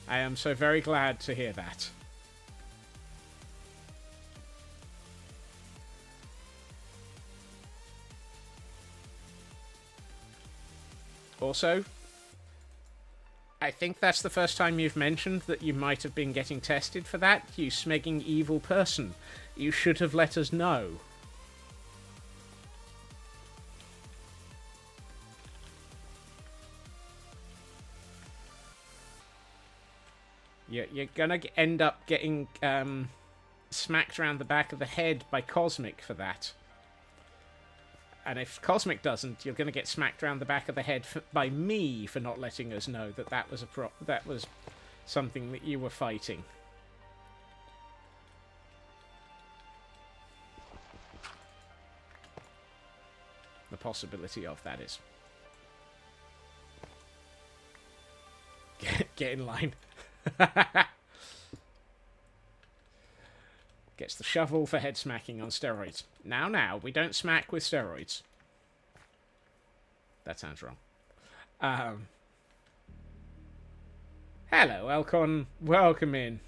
I am so very glad to hear that. Also, I think that's the first time you've mentioned that you might have been getting tested for that, you smegging evil person. You should have let us know. You're gonna end up getting smacked around the back of the head by Cosmic for that. And if Cosmic doesn't, you're going to get smacked around the back of the head by me for not letting us know that that was something that you were fighting. The possibility of that is. Get in line. Gets the shovel for head smacking on steroids. Now, we don't smack with steroids. That sounds wrong. Hello, Elcon. Welcome in.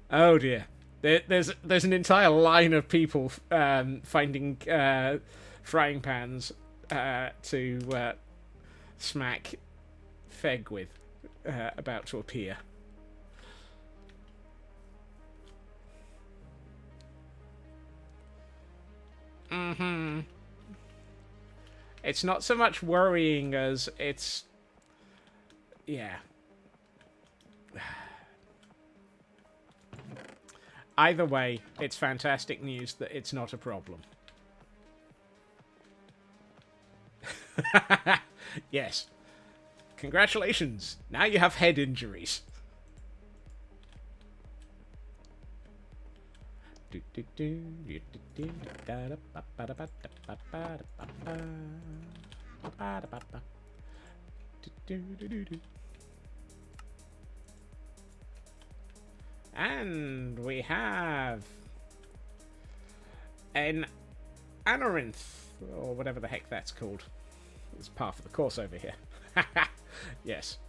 Oh dear. There's an entire line of people finding frying pans to smack Feg with about to appear. Mm-hmm. It's not so much worrying as it's... Yeah. Either way, it's fantastic news that it's not a problem. Yes. Congratulations. Now you have head injuries. And we have an Anorinth, or whatever the heck that's called. It's part of the course over here. Yes.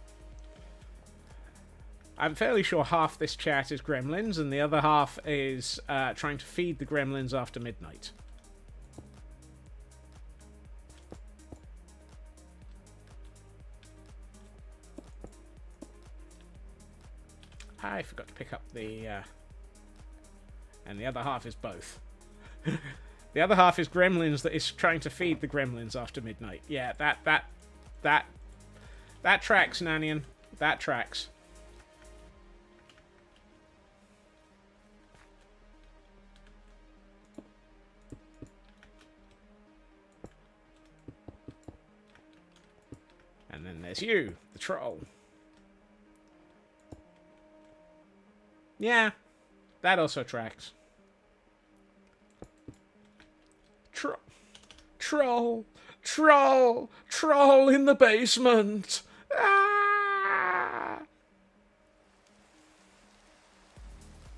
I'm fairly sure half this chat is gremlins, and the other half is trying to feed the gremlins after midnight. I forgot to pick up the... and the other half is both. The other half is Gremlins that is trying to feed the Gremlins after midnight. Yeah, that tracks, Nanian. That tracks. And then there's you, the troll. Yeah, that also tracks. Troll in the basement. Ah!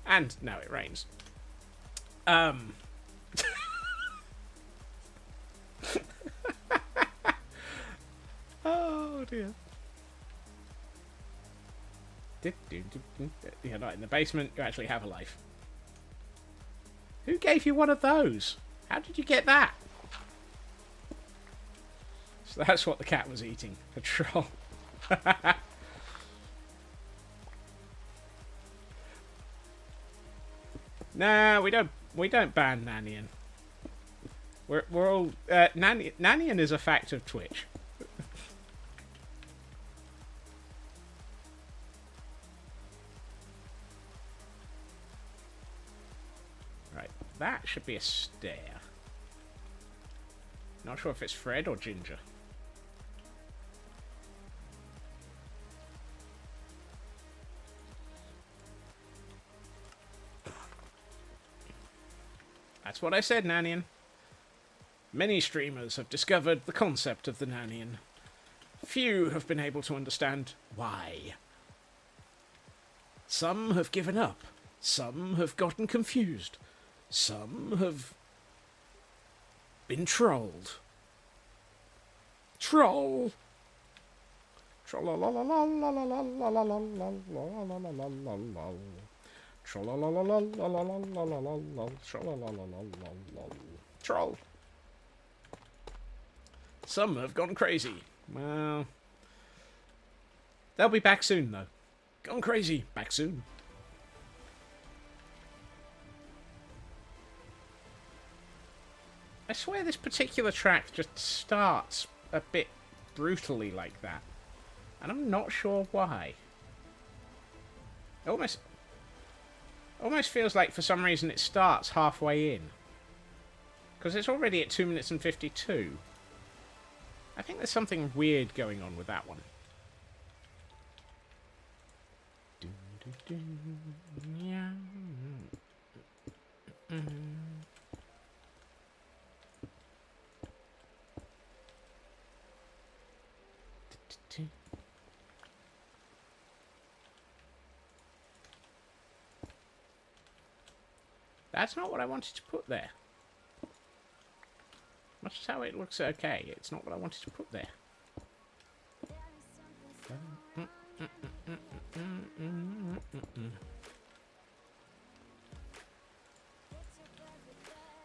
And now it rains. Oh dear. You're not in the basement, you actually have a life. Who gave you one of those? How did you get that? So that's what the cat was eating. A troll. Nah, we don't ban Nanian. We're all Nanian is a fact of Twitch. Right, that should be a stair. Not sure if it's Fred or Ginger. That's what I said, Nanian. Many streamers have discovered the concept of the Nanian. Few have been able to understand why. Some have given up. Some have gotten confused. Some have been trolled. Troll! Troll. Some have gone crazy. Well, they'll be back soon, though. Gone crazy. Back soon. I swear this particular track just starts a bit brutally like that. And I'm not sure why. It almost feels like for some reason it starts halfway in. Because it's already at 2 minutes and 52. I think there's something weird going on with that one. Yeah. That's not what I wanted to put there. Much as how it looks okay, it's not what I wanted to put there.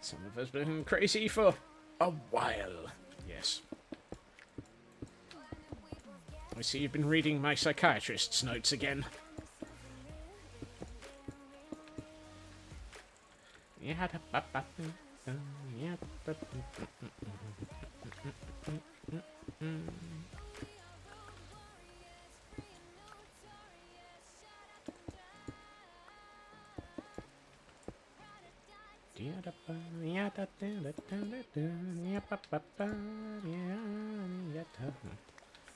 Some of us have been crazy for a while. Yes. I see you've been reading my psychiatrist's notes again.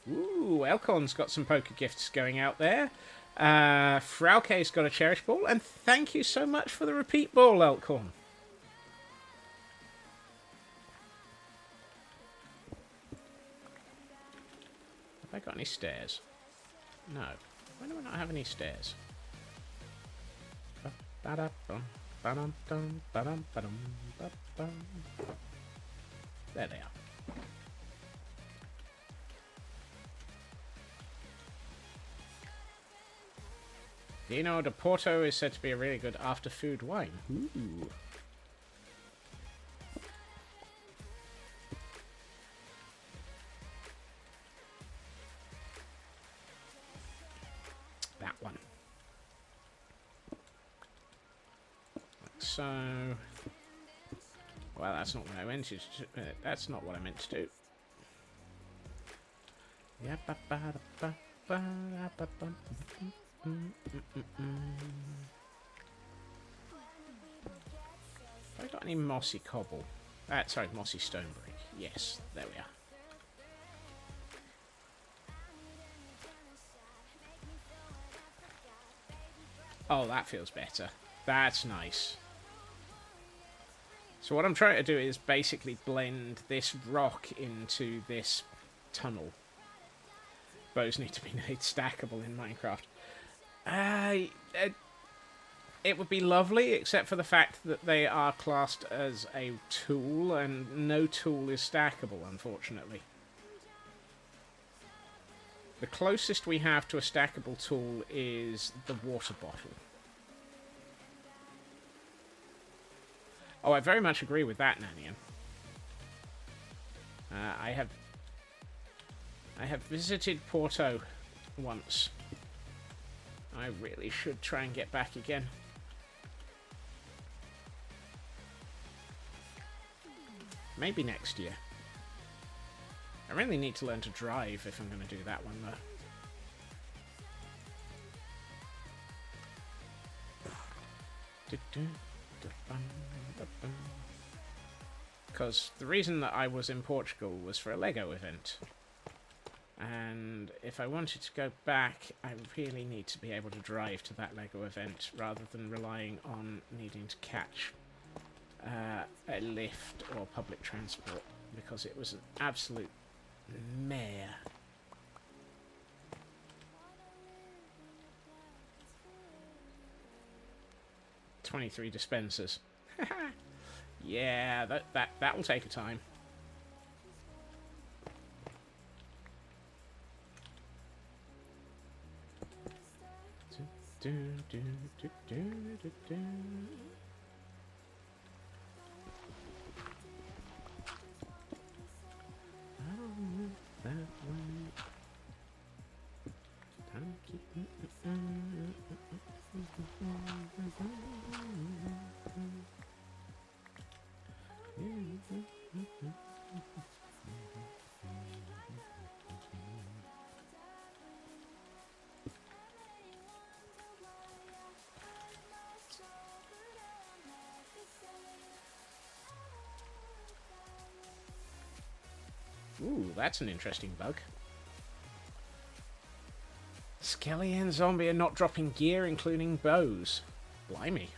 Ooh, Elcon's got some poker gifts going out there. Frauke's got a cherish ball, and thank you so much for the repeat ball, Elcorn. Have I got any stairs? No. Why do I not have any stairs? There they are. Vino de Porto is said to be a really good after-food wine. Ooh. That one. So, well, that's not what I meant to. That's not what I meant to do. Yeah. Have I got any mossy cobble? Sorry, mossy stone brick. Yes, there we are. Oh, that feels better. That's nice. So what I'm trying to do is basically blend this rock into this tunnel. Bows need to be made stackable in Minecraft. It would be lovely, except for the fact that they are classed as a tool, and no tool is stackable, unfortunately. The closest we have to a stackable tool is the water bottle. Oh, I very much agree with that, Nanian. I have visited Porto once. I really should try and get back again. Maybe next year. I really need to learn to drive if I'm going to do that one, though. Because the reason that I was in Portugal was for a Lego event. And if I wanted to go back, I really need to be able to drive to that Lego event rather than relying on needing to catch a lift or public transport, because it was an absolute mare. "23 dispensers." Yeah, that'll take a time. Ooh, that's an interesting bug. Skelly and Zombie are not dropping gear, including bows. Blimey.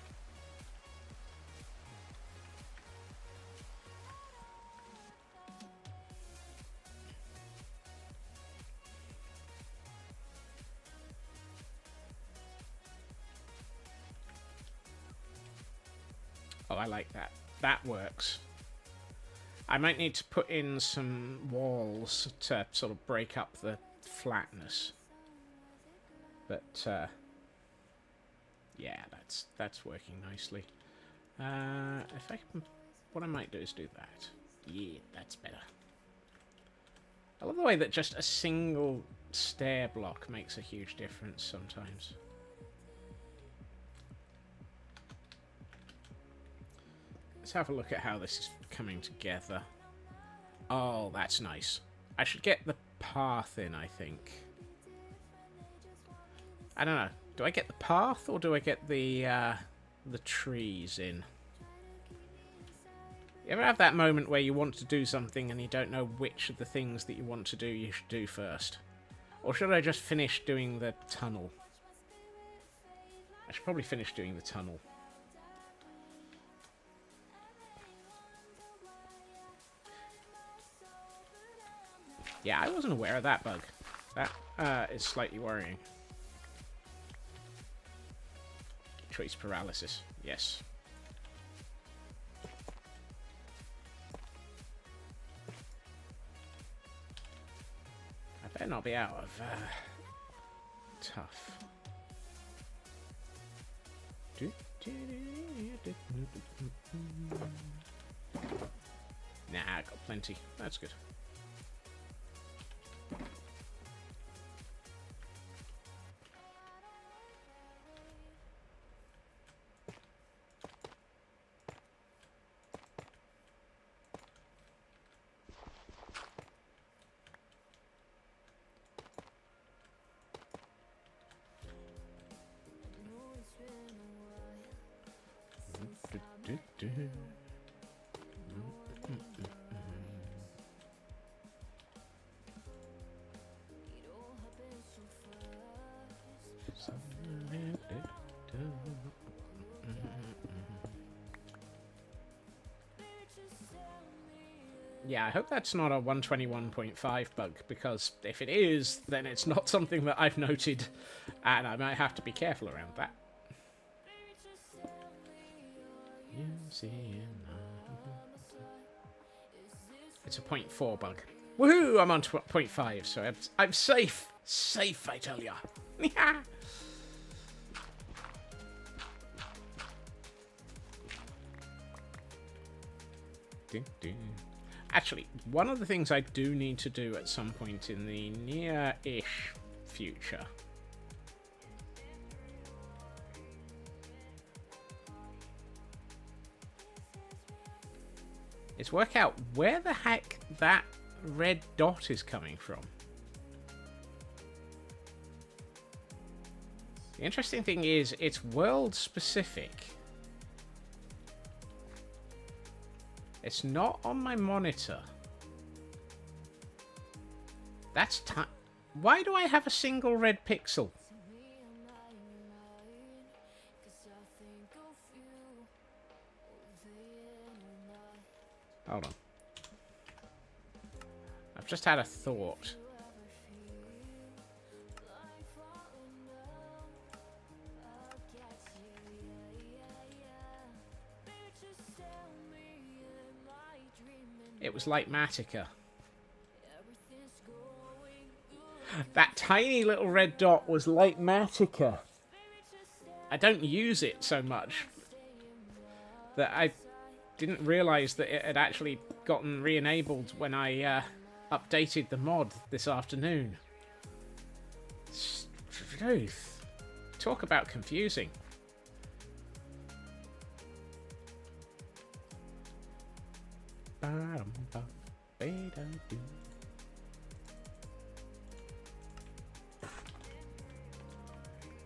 Oh, I like that. That works. I might need to put in some walls to sort of break up the flatness. But, yeah, that's working nicely. If I can... What I might do is do that. Yeah, that's better. I love the way that just a single stair block makes a huge difference sometimes. Let's have a look at how this is coming together. Oh, that's nice. I should get the path in, I think. I don't know. Do I get the path or do I get the trees in? You ever have that moment where you want to do something and you don't know which of the things that you want to do you should do first? Or should I just finish doing the tunnel? I should probably finish doing the tunnel. Yeah, I wasn't aware of that bug. That is slightly worrying. Choice paralysis. Yes. I better not be out of tough. Nah, I got plenty. That's good. Yeah, I hope that's not a 121.5 bug, because if it is, then it's not something that I've noted, and I might have to be careful around that. It's a 0.4 bug. Woohoo! I'm on 0.5, so I'm safe. Safe, I tell ya. Actually, one of the things I do need to do at some point in the near-ish future is work out where the heck that red dot is coming from. The interesting thing is, it's world-specific. It's not on my monitor. That's why do I have a single red pixel? Hold on. I've just had a thought. It was like Matica. That tiny little red dot was like Matica. I don't use it so much that I didn't realise that it had actually gotten re-enabled when I updated the mod this afternoon. Truth. Talk about confusing.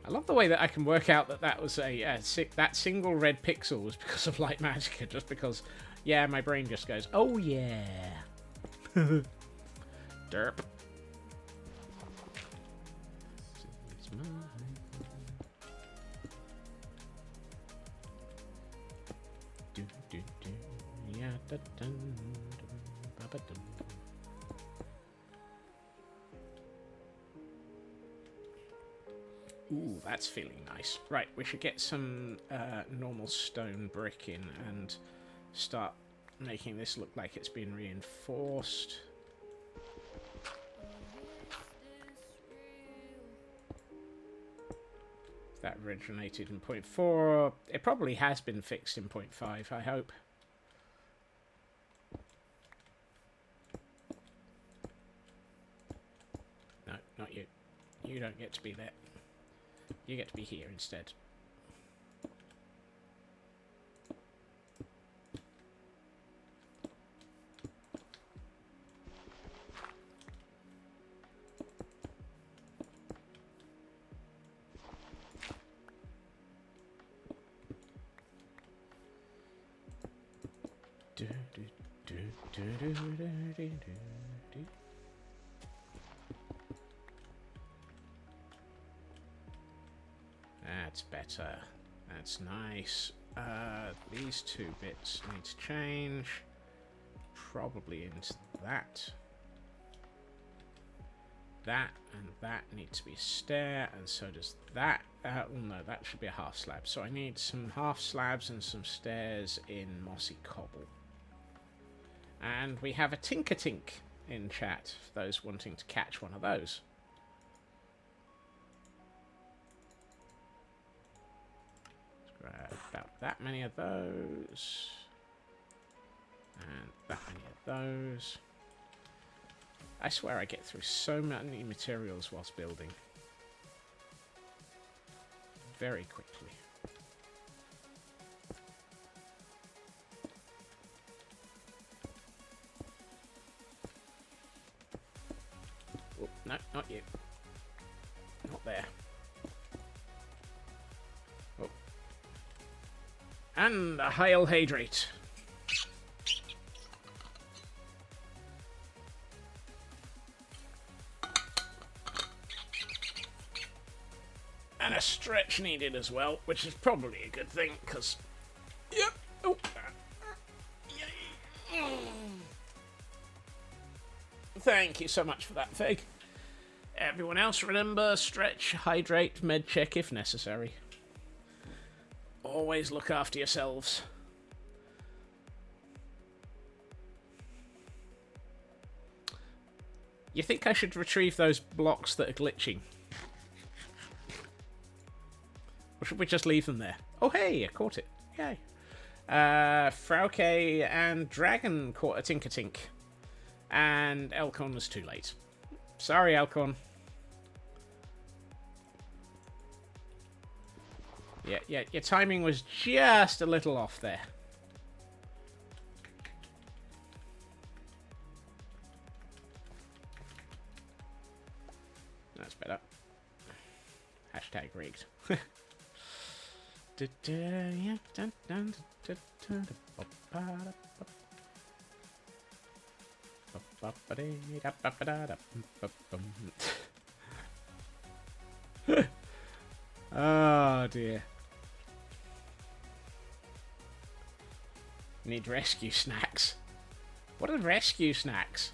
I love the way that I can work out that that was that single red pixel was because of Light Magica, just because, yeah, my brain just goes, oh yeah. Derp. Ooh, that's feeling nice. Right, we should get some normal stone brick in and start making this look like it's been reinforced. That originated in 0.4. It probably has been fixed in 0.5, I hope. No, not you. You don't get to be there. You get to be here instead. That's better. That's nice. These two bits need to change. Probably into that. That and that need to be a stair, and so does that. Oh no, that should be a half slab. So I need some half slabs and some stairs in mossy cobble. And we have a Tinker-Tink in chat, for those wanting to catch one of those. Let's grab about that many of those. And that many of those. I swear I get through so many materials whilst building. Very quickly. Oh, no, not you. Not there. Oh. And a Hail Hydrate. And a stretch needed as well, which is probably a good thing, because... Yep. Oh. Thank you so much for that, Fig. Everyone else, remember, stretch, hydrate, med check if necessary. Always look after yourselves. You think I should retrieve those blocks that are glitching? Or should we just leave them there? Oh, hey, I caught it. Yay. Frauke and Dragon caught a Tinkertink. And Elcon was too late. Sorry, Elcon. Yeah, your timing was just a little off there. That's better. Hashtag rigged. Oh dear. Need rescue snacks. What are rescue snacks?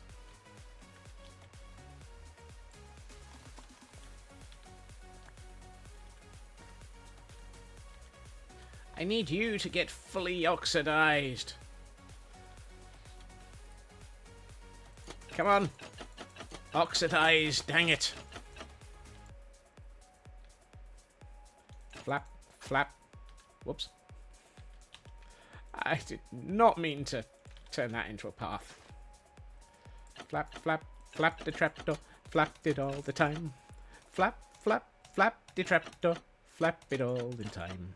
I need you to get fully oxidized. Come on. Oxidize, dang it. Flap, flap. Whoops. I did not mean to turn that into a path. Flap, flap, flap the trapdoor. Flapped it all the time. Flap, flap, flap the trapdoor. Flap it all the time.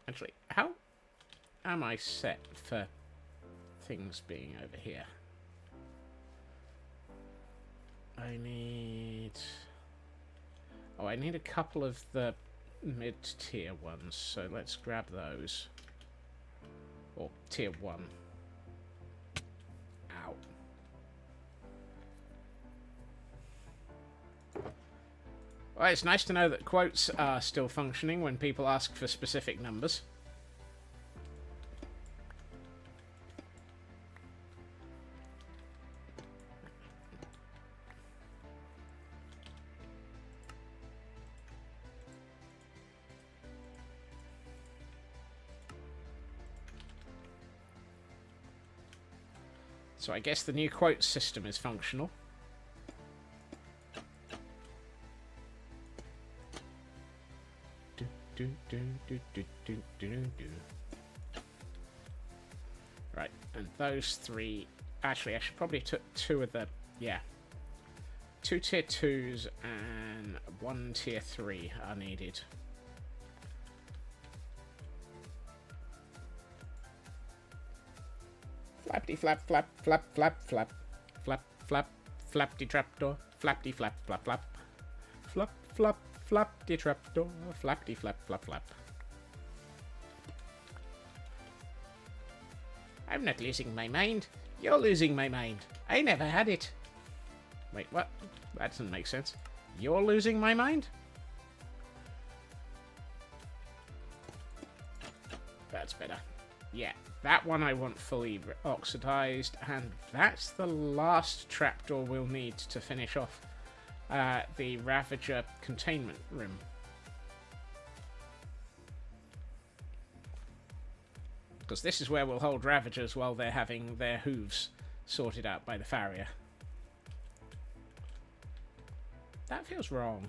Actually, how am I set for things being over here? I need... Oh, I need a couple of the mid-tier ones, so let's grab those. Or tier 1. Ow. Well, it's nice to know that quotes are still functioning when people ask for specific numbers. So I guess the new quote system is functional. Right, and those three... Actually, I should probably took two of the... Yeah. 2 tier 2s and 1 tier 3 are needed. Flappity flap flap flap flap flap flap flap flapty trapdoor flappity flap flap flap flap flap flapty trapdoor flappity flap flap flap. I'm not losing my mind. You're losing my mind. I never had it. Wait, what? That doesn't make sense. You're losing my mind? That's better. Yeah, that one I want fully oxidized, and that's the last trapdoor we'll need to finish off the Ravager containment room. Because this is where we'll hold Ravagers while they're having their hooves sorted out by the farrier. That feels wrong.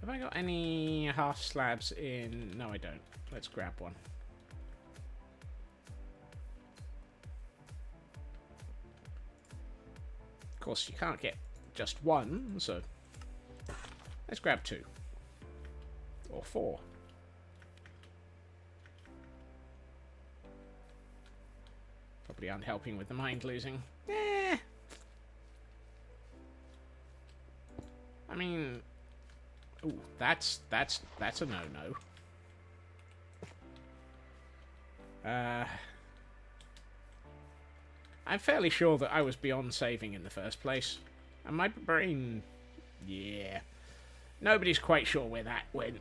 Have I got any half slabs in? No, I don't. Let's grab one. Of course, you can't get just one, so let's grab 2. Or 4. Probably unhelping with the mind losing. Eh. I mean, Ooh, that's a no-no. I'm fairly sure that I was beyond saving in the first place. And my brain... Yeah. Nobody's quite sure where that went.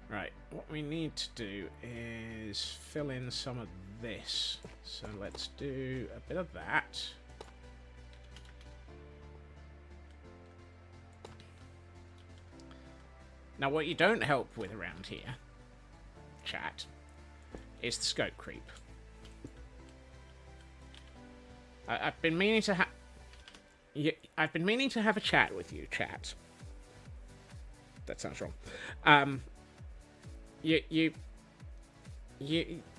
Right, what we need to do is fill in some of this. So let's do a bit of that. Now, what you don't help with around here, chat, is the scope creep. I've been meaning to have... I've been meaning to have a chat with you, chat. That sounds wrong.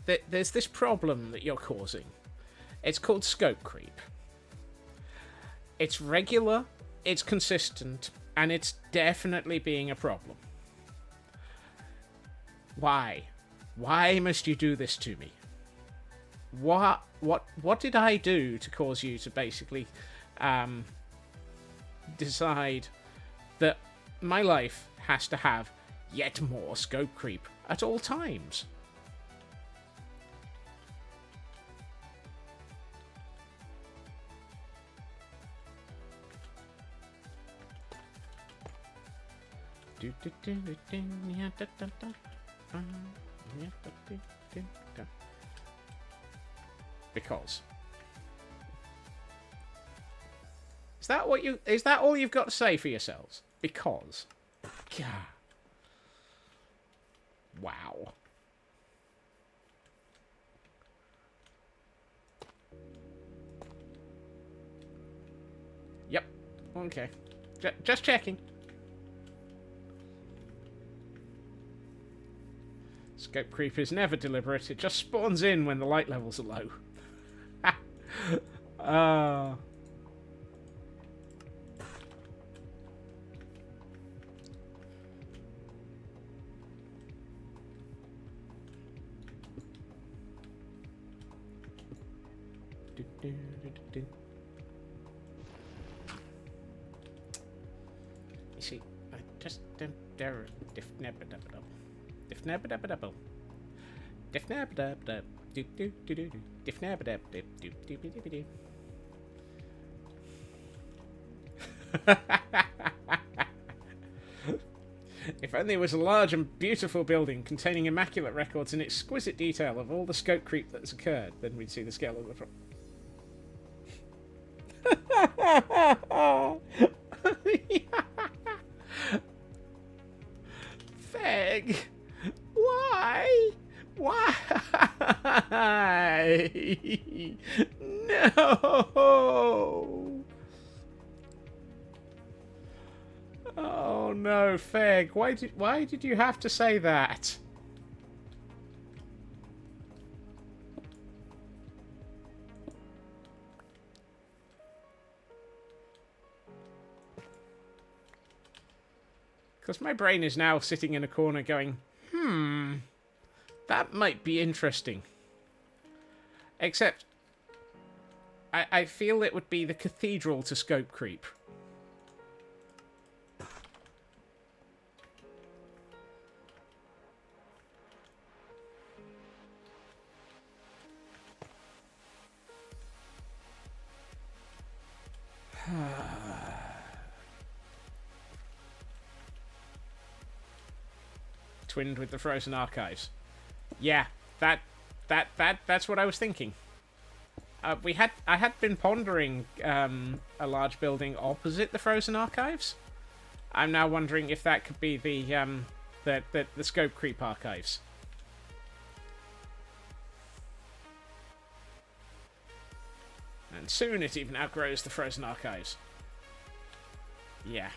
There's this problem that you're causing. It's called scope creep. It's regular, it's consistent, and it's definitely being a problem. Why? Why must you do this to me? What did I do to cause you to basically decide that my life has to have yet more scope creep at all times? Because is that all you've got to say for yourselves? Because, God. Wow. Yep. Okay. Just checking. Scope creep is never deliberate. It just spawns in when the light levels are low. You see, I just don't dare If only it was a large and beautiful building containing immaculate records and exquisite detail of all the scope creep that's occurred, then we'd see the scale of the problem. Feg, why? Why? No! Oh no, Feg, why did you have to say that? Because my brain is now sitting in a corner going, that might be interesting. Except, I feel it would be the cathedral to scope creep. Twinned with the frozen archives. Yeah, that's what I was thinking. I had been pondering a large building opposite the frozen archives. I'm now wondering if that could be the scope creep archives. And soon it even outgrows the frozen archives. Yeah.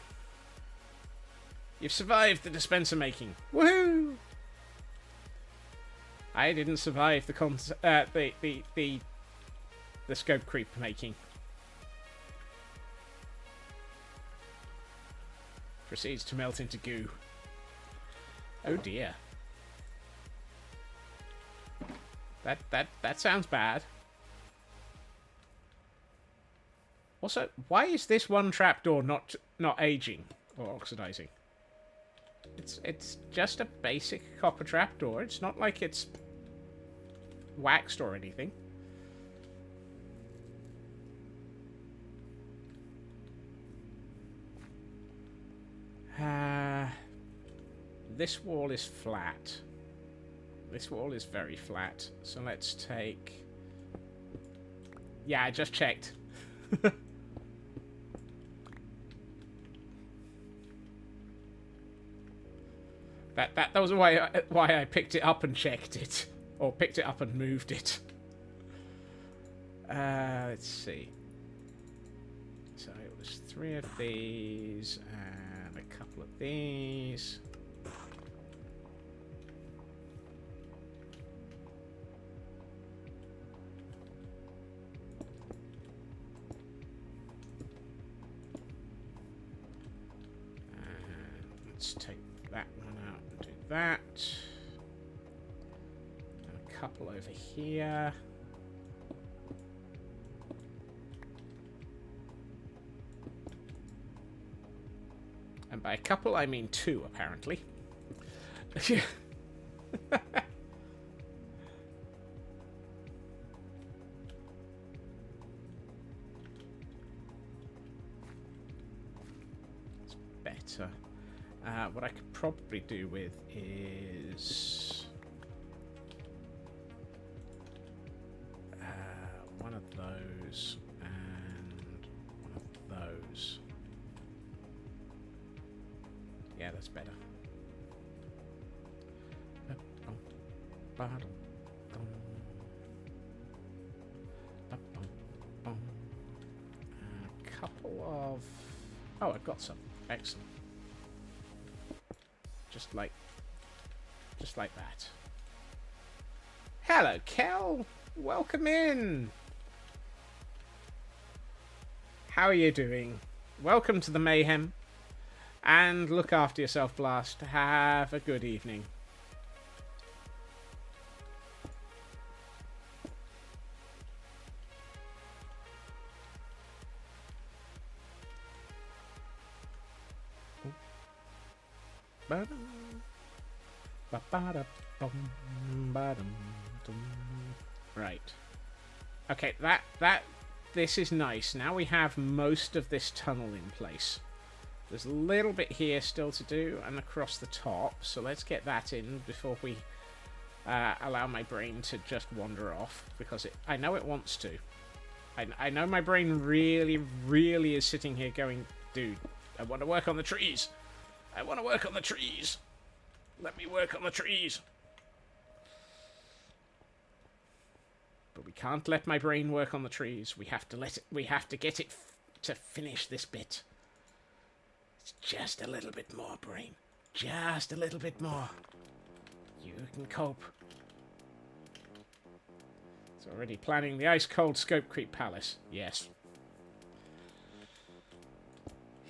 You've survived the dispenser making. Woohoo! I didn't survive the scope creep making. Proceeds to melt into goo. Oh dear. That sounds bad. Also, why is this one trapdoor not aging or oxidizing? It's just a basic copper trapdoor. It's not like it's waxed or anything. This wall is flat. This wall is very flat. So let's take... Yeah, I just checked. That was why I picked it up and checked it. Or picked it up and moved it. Let's see. So it was 3 of these and a couple of these. Let's take that one out and do that. And a couple over here. And by a couple, I mean 2, apparently. It's better. What I could probably do with is one of those and one of those. Yeah, that's better. A couple of... Oh, I've got some. Excellent. Just like that. Hello, Kel. Welcome in. How are you doing? Welcome to the mayhem. And look after yourself, Blast. Have a good evening. Right. Okay, this is nice. Now we have most of this tunnel in place. There's a little bit here still to do and across the top, so let's get that in before we allow my brain to just wander off, because I know it wants to. I know my brain really, really is sitting here going, dude, I want to work on the trees. I want to work on the trees. Let me work on the trees. But we can't let my brain work on the trees. We have to get it to finish this bit. It's just a little bit more, brain. Just a little bit more. You can cope. It's already planning the ice-cold Scope Creep Palace. Yes.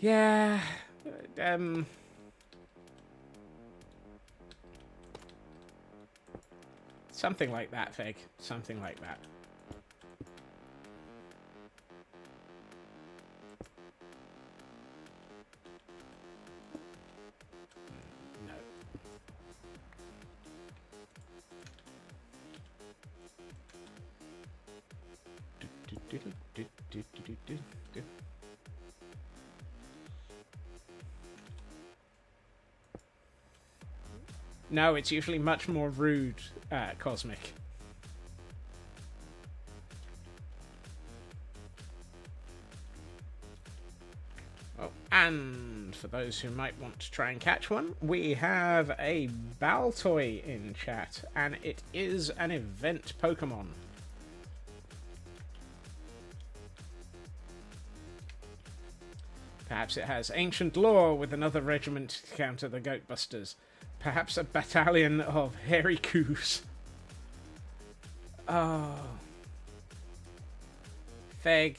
Yeah. Something like that, Feg. Something like that. No. No, it's usually much more rude, Cosmic. Oh, and for those who might want to try and catch one, we have a Baltoy in chat, and it is an event Pokemon. Perhaps it has ancient lore with another regiment to counter the Goatbusters. Perhaps a battalion of hairy coos. Oh. Feg,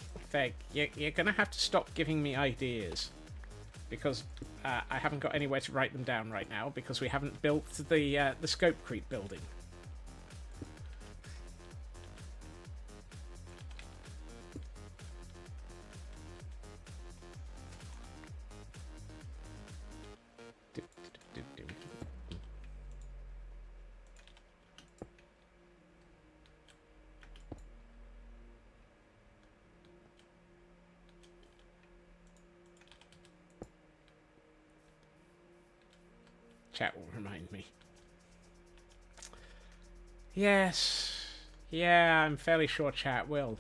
you're going to have to stop giving me ideas. Because I haven't got anywhere to write them down right now, because we haven't built the Scope Creep building. Chat will remind me. Yes. Yeah, I'm fairly sure chat will.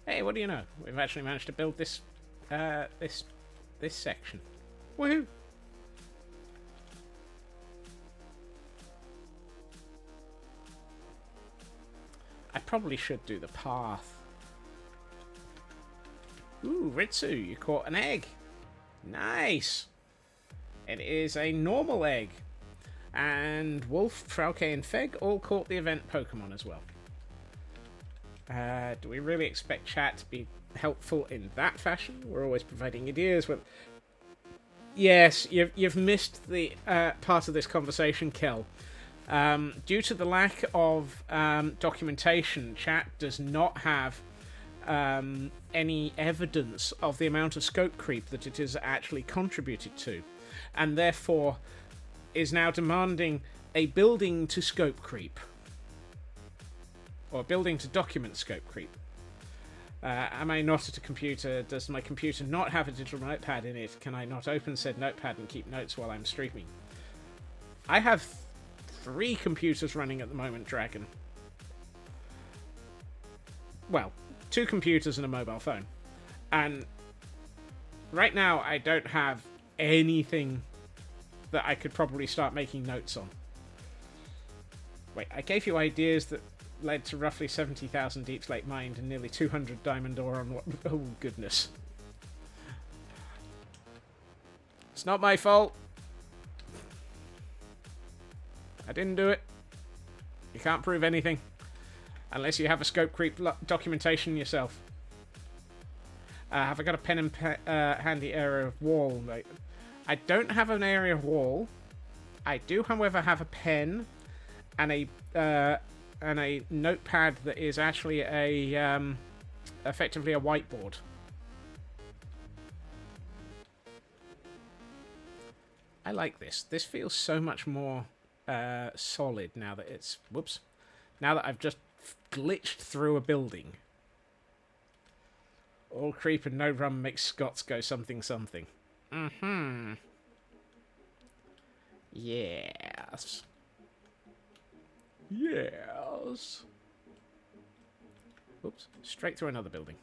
Hey, what do you know? We've actually managed to build this, this section. Woohoo! I probably should do the path. Ooh, Ritsu, you caught an egg. Nice. It is a normal egg. And Wolf, Frauke, and Feg all caught the event Pokemon as well. Do we really expect chat to be helpful in that fashion? We're always providing ideas. With... Yes, you've missed the part of this conversation, Kel. Due to the lack of documentation, chat does not have any evidence of the amount of scope creep that it has actually contributed to, and therefore is now demanding a building to scope creep. Or a building to document scope creep. Am I not at a computer? Does my computer not have a digital notepad in it? Can I not open said notepad and keep notes while I'm streaming? I have 3 computers running at the moment, Dragon. Well, 2 computers and a mobile phone. And right now I don't have anything that I could probably start making notes on. Wait, I gave you ideas that led to roughly 70,000 Deep Slate mined and nearly 200 diamond ore on what... Oh, goodness. It's not my fault. I didn't do it. You can't prove anything. Unless you have a scope creep documentation yourself. Have I got a pen and handy area of wall? Like, I don't have an area of wall. I do, however, have a pen and a notepad that is actually a effectively a whiteboard. I like this. This feels so much more solid now that it's... Whoops. Now that I've just glitched through a building. All creep and no rum makes Scots go something something. Mm-hmm. Yes. Yes. Oops. Straight through another building.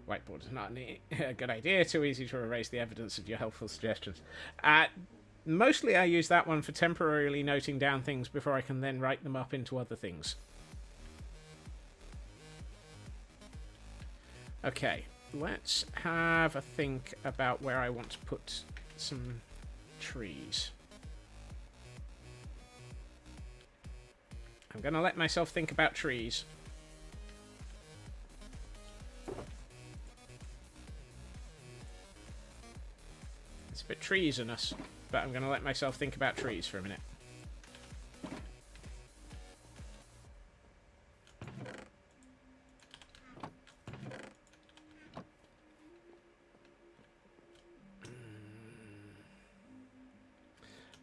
Whiteboard is not a good idea. Too easy to erase the evidence of your helpful suggestions. Mostly I use that one for temporarily noting down things before I can then write them up into other things. Okay, let's have a think about where I want to put some trees. I'm going to let myself think about trees. It's a bit treasonous, but I'm going to let myself think about trees for a minute.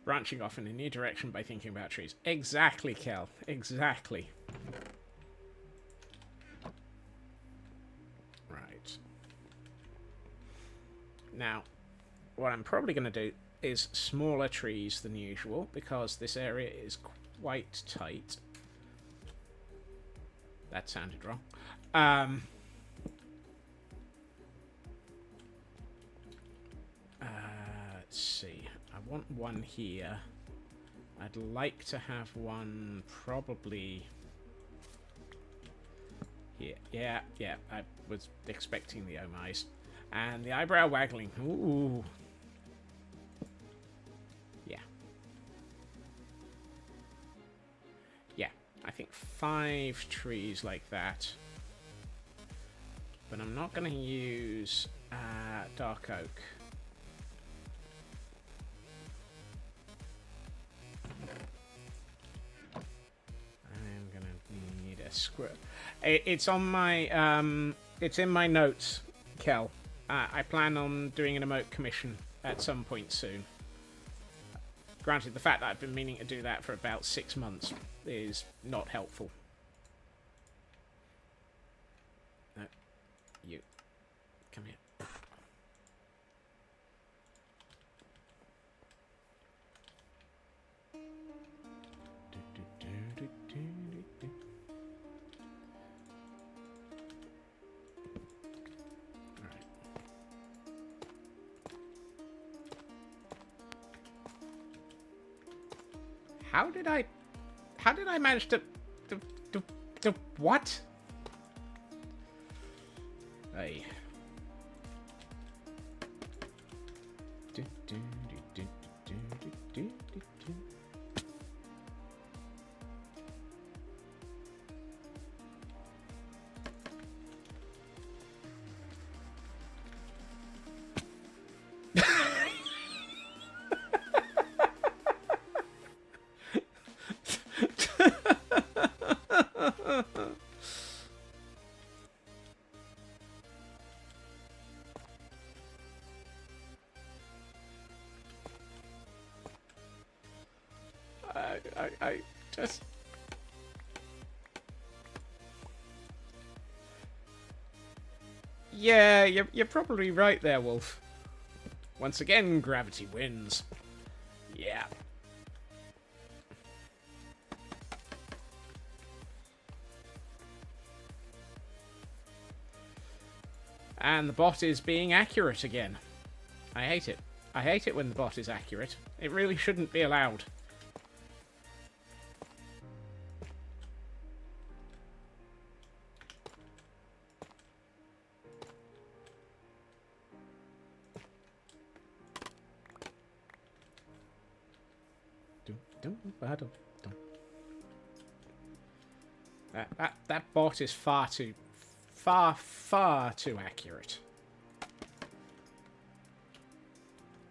Branching off in a new direction by thinking about trees. Exactly, Kel. Exactly. Right. Now, what I'm probably going to do is smaller trees than usual, because this area is quite tight. That sounded wrong. Let's see. I want one here. I'd like to have one probably here. Yeah, I was expecting the oh my's. And the eyebrow waggling. Ooh. Yeah. Yeah, I think 5 trees like that. But I'm not going to use dark oak. I'm going to need a square. It's on my, it's in my notes, Kel. I plan on doing an emote commission at some point soon. Granted, the fact that I've been meaning to do that for about 6 months is not helpful. You. Come here. How did I manage to what? Hey. I just... Yeah, you're probably right there, Wolf. Once again, gravity wins. Yeah. And the bot is being accurate again. I hate it. I hate it when the bot is accurate. It really shouldn't be allowed. That bot is far too accurate.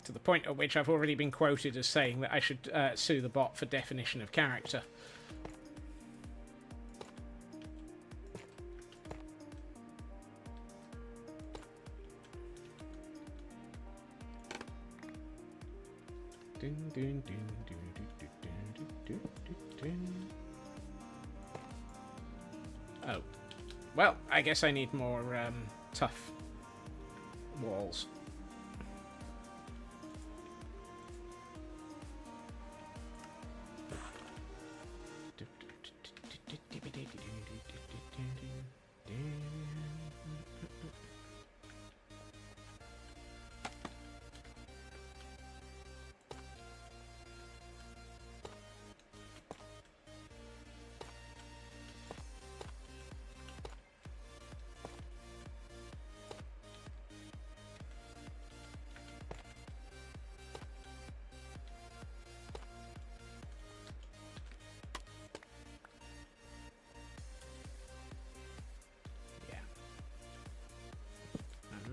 To the point at which I've already been quoted as saying that I should sue the bot for definition of character. Oh. Well, I guess I need more tough walls.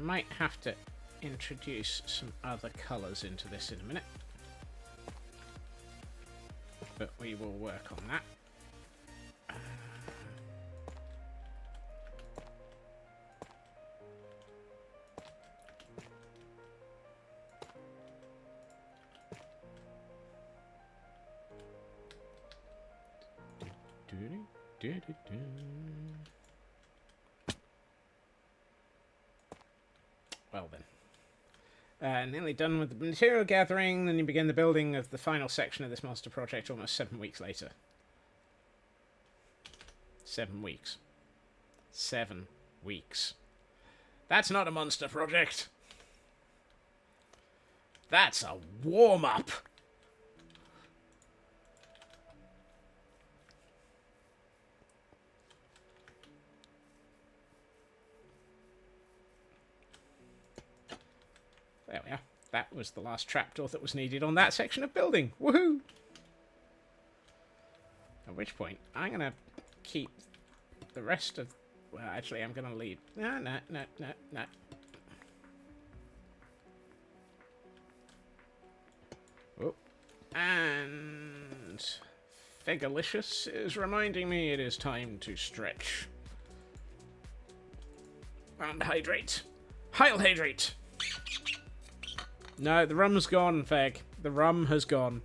Might have to introduce some other colours into this in a minute, but we will work on that. Well then. Nearly done with the material gathering, then you begin the building of the final section of this monster project almost 7 weeks later. 7 weeks. 7 weeks. That's not a monster project. That's a warm-up. There we are. That was the last trapdoor that was needed on that section of building. Woohoo! At which point, I'm going to keep the rest of... Well, actually, I'm going to leave... No. Oh. And... Fegalicious is reminding me it is time to stretch. And hydrate. Heil hydrate! No, the rum's gone, Feg. The rum has gone.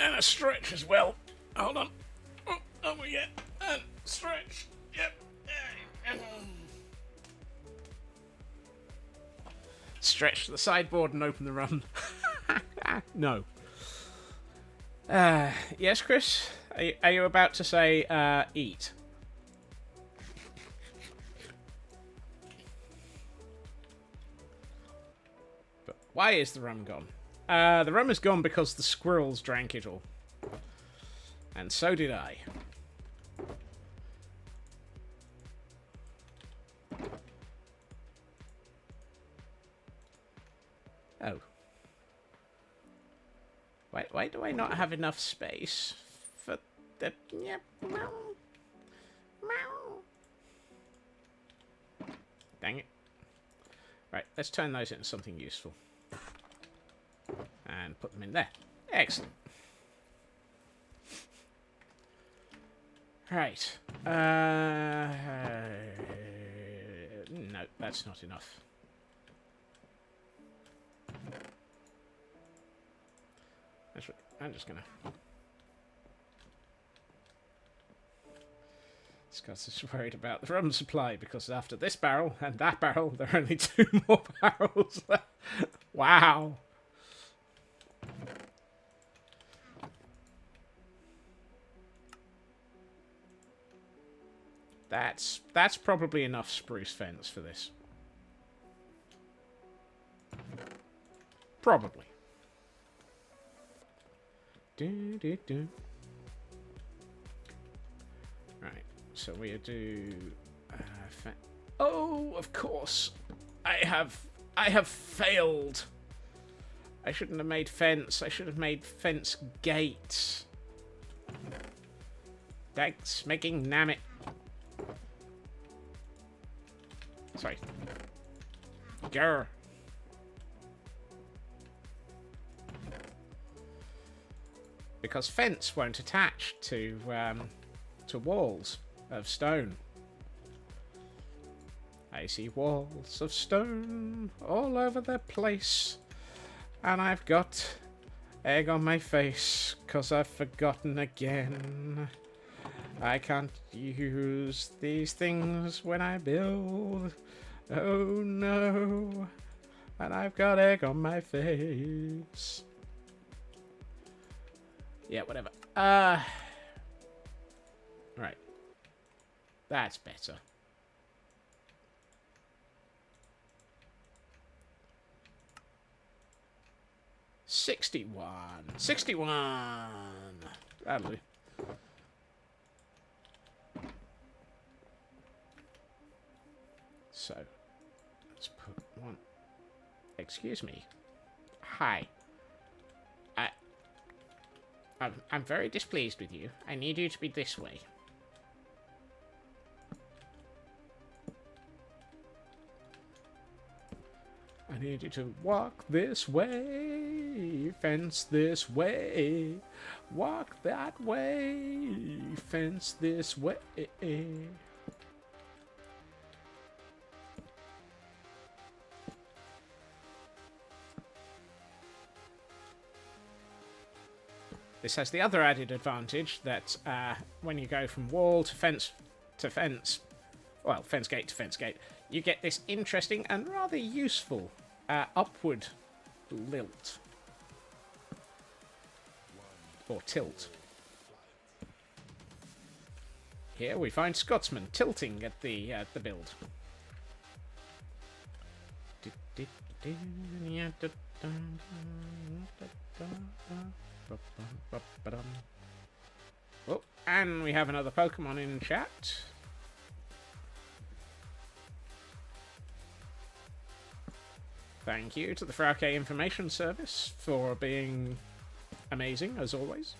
And a stretch as well. Hold on. Oh, over we get. And stretch. Yep. Stretch to the sideboard and open the rum. No. Yes, Chris? Are you about to say, eat? But why is the rum gone? The rum is gone because the squirrels drank it all. And so did I. Oh. Why do I not have enough space for the... Yep. Meow. Meow. Dang it. Right, let's turn those into something useful. And put them in there. Excellent. Right. No, that's not enough. I'm just gonna... Scott's just worried about the rum supply, because after this barrel and that barrel, there are only 2 more barrels left. Wow. That's probably enough spruce fence for this. Probably. Right, so we do... oh, of course. I have failed. I shouldn't have made fence. I should have made fence gates. Thanks, making nammit. Sorry. Grr. Because fence won't attach to walls of stone. I see walls of stone all over the place, and I've got egg on my face 'cause I've forgotten again. I can't use these things when I build. Oh no. And I've got egg on my face. Yeah, whatever. Right. That's better. $61. That'll do. So, let's put one. Excuse me. Hi. I'm very displeased with you. I need you to be this way. I need you to walk this way, fence this way, walk that way, fence this way. This has the other added advantage that when you go from wall to fence, well, fence gate to fence gate, you get this interesting and rather useful upward lilt. Or tilt. Here we find Scotsman tilting at the build. Oh, and we have another Pokemon in chat. Thank you to the Frauke Information Service for being amazing, as always.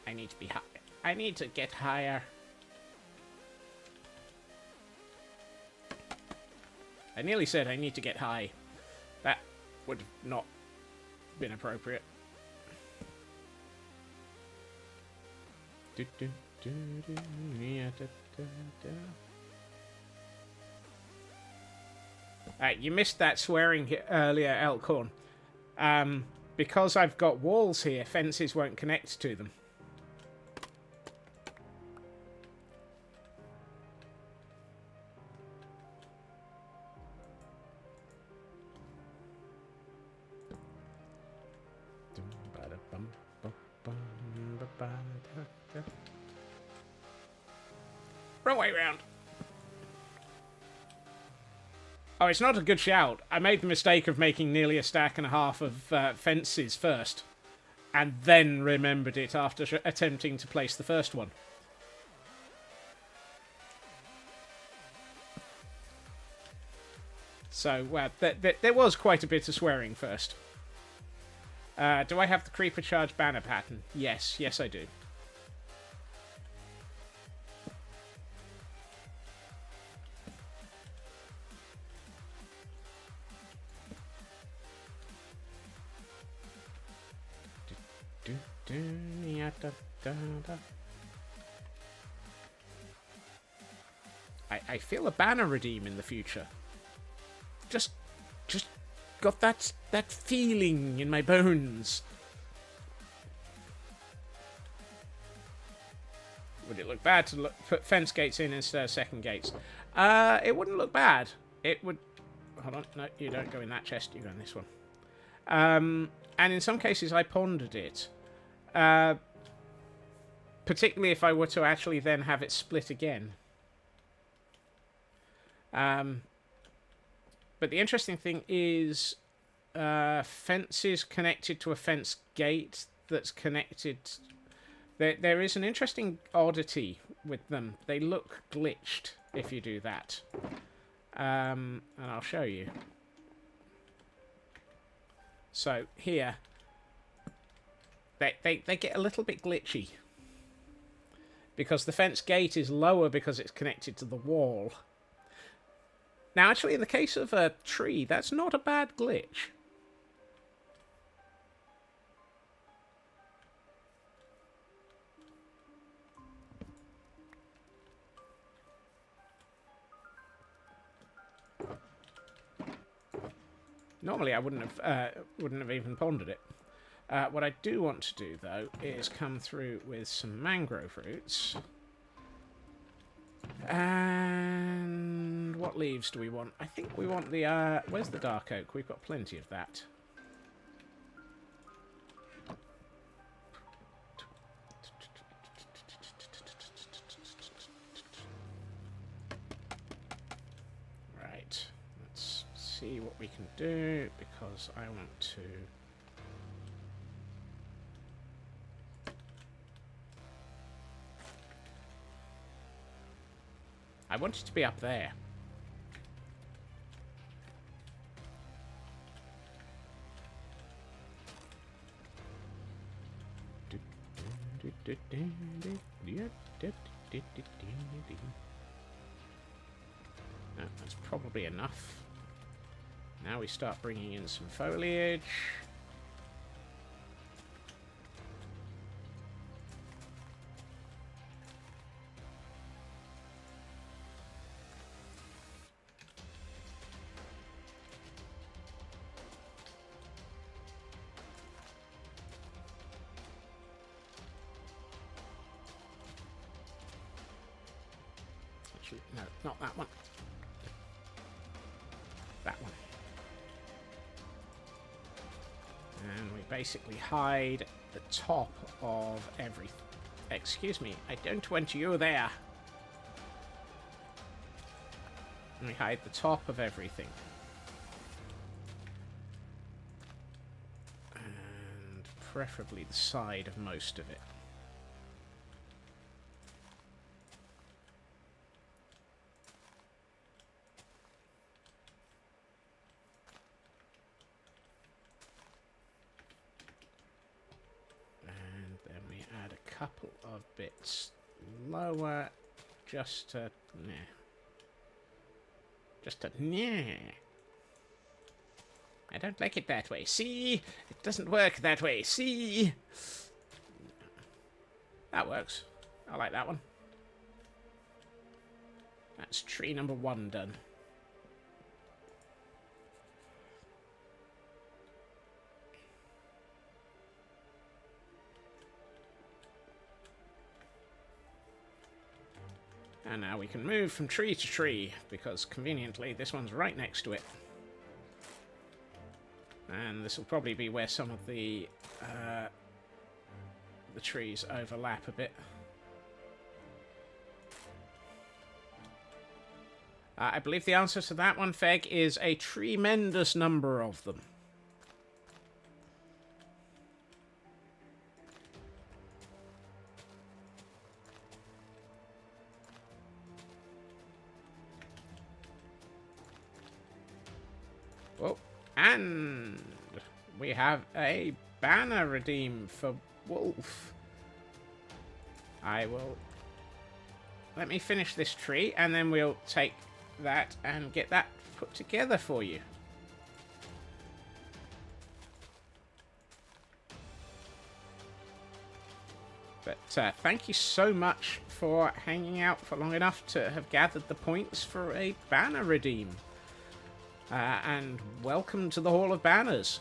I need to be high. I need to get higher. I nearly said I need to get high. That would have not been appropriate. You missed that swearing earlier, Elkhorn. Because I've got walls here, fences won't connect to them. Wrong way round. Oh, it's not a good shout. I made the mistake of making nearly a stack and a half of fences first, and then remembered it after attempting to place the first one. So, there was quite a bit of swearing first. Do I have the creeper charge banner pattern? Yes, I do. I feel a banner redeem in the future. Just got that feeling in my bones. Would it look bad to put fence gates in instead of second gates? It wouldn't look bad. It would... Hold on. No, you don't go in that chest. You go in this one. And in some cases, I pondered it. Particularly if I were to actually then have it split again. But the interesting thing is fences connected to a fence gate that's connected... There is an interesting oddity with them. They look glitched if you do that. And I'll show you. So, here... They get a little bit glitchy. Because the fence gate is lower because it's connected to the wall. Now, actually, in the case of a tree, that's not a bad glitch. Normally, I wouldn't have even pondered it. What I do want to do, though, is come through with some mangrove roots. And what leaves do we want? I think we want the... where's the dark oak? We've got plenty of that. Right. Let's see what we can do, because I want to... I want it to be up there. No, that's probably enough. Now we start bringing in some foliage. No, not that one. That one. And we basically hide the top of everything. Excuse me, I don't want you there. And we hide the top of everything. And preferably the side of most of it. couple of bits lower, just to, nah. Just to, nah. I don't like it that way. See? It doesn't work that way. See? That works. I like that one. That's tree number 1 done. And now we can move from tree to tree, because conveniently this one's right next to it. And this will probably be where some of the trees overlap a bit. I believe the answer to that one, Feg, is a tremendous number of them. Oh, and we have a banner redeemed for Wolf. I will... Let me finish this tree, and then we'll take that and get that put together for you. But thank you so much for hanging out for long enough to have gathered the points for a banner redeem. And welcome to the Hall of Banners.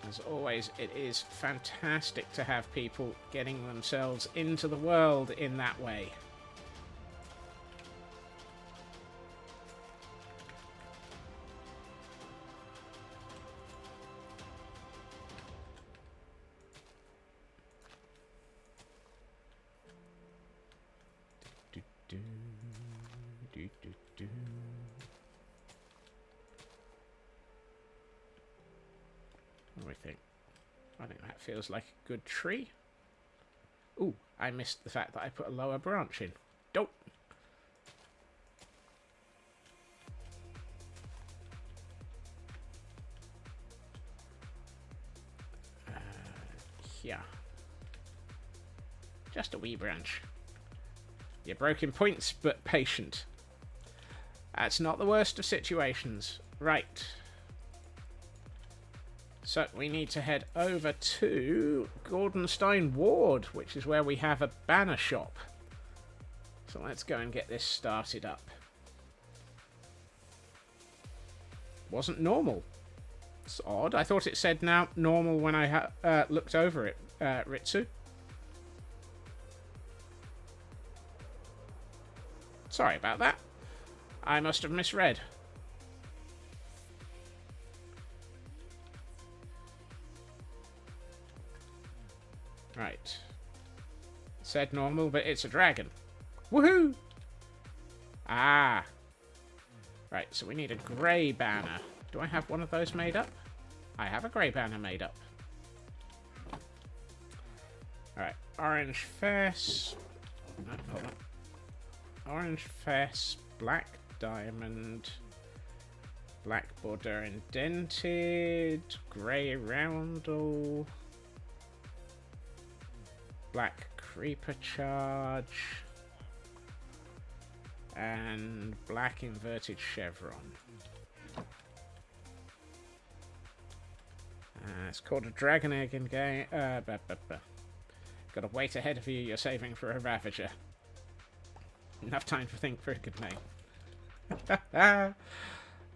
As always, it is fantastic to have people getting themselves into the world in that way. What do we think? I think that feels like a good tree. Ooh, I missed the fact that I put a lower branch in. Dope. Yeah. Just a wee branch. You're broken points, but patient. That's not the worst of situations. Right. So we need to head over to Gordonstein Ward, which is where we have a banner shop. So let's go and get this started up. Wasn't normal. It's odd. I thought it said now normal when I looked over it, Ritsu. Sorry about that. I must have misread. Right. Said normal, but it's a dragon. Woohoo! Ah. Right, so we need a grey banner. Do I have one of those made up? I have a grey banner made up. Alright, orange fess. No, hold on. Orange fess, black diamond, black border indented, grey roundel, black creeper charge, and black inverted chevron. It's called a dragon egg in game. Got a wait ahead of you. You're saving for a ravager. Enough time to think for a good name.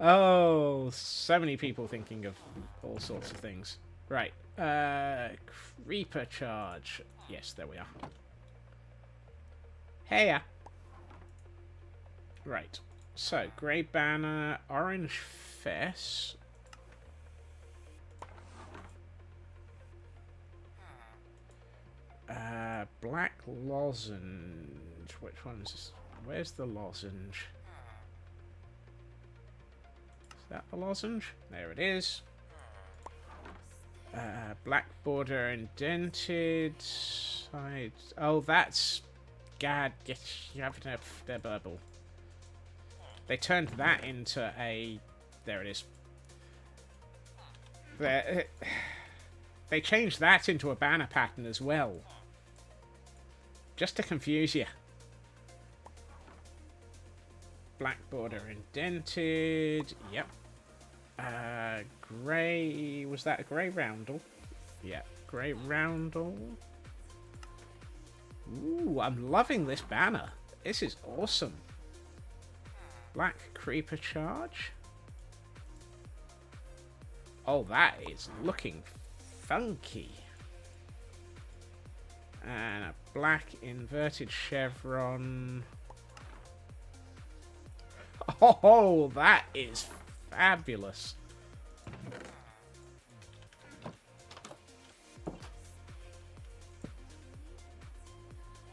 Oh, so many people thinking of all sorts of things. Right. Creeper charge. Yes, there we are. Heya. Right. So, grey banner, orange fess. Black lozenge. Which one's this? Where's the lozenge? Is that the lozenge? There it is. Black border indented. Sides. Oh, that's... God, you have their bubble. They turned that into a... There it is. They changed that into a banner pattern as well. Just to confuse you. Black border indented. Yep. Grey... Was that a grey roundel? Yeah, grey roundel. Ooh, I'm loving this banner. This is awesome. Black creeper charge. Oh, that is looking funky. And a black inverted chevron. Oh, that is fabulous.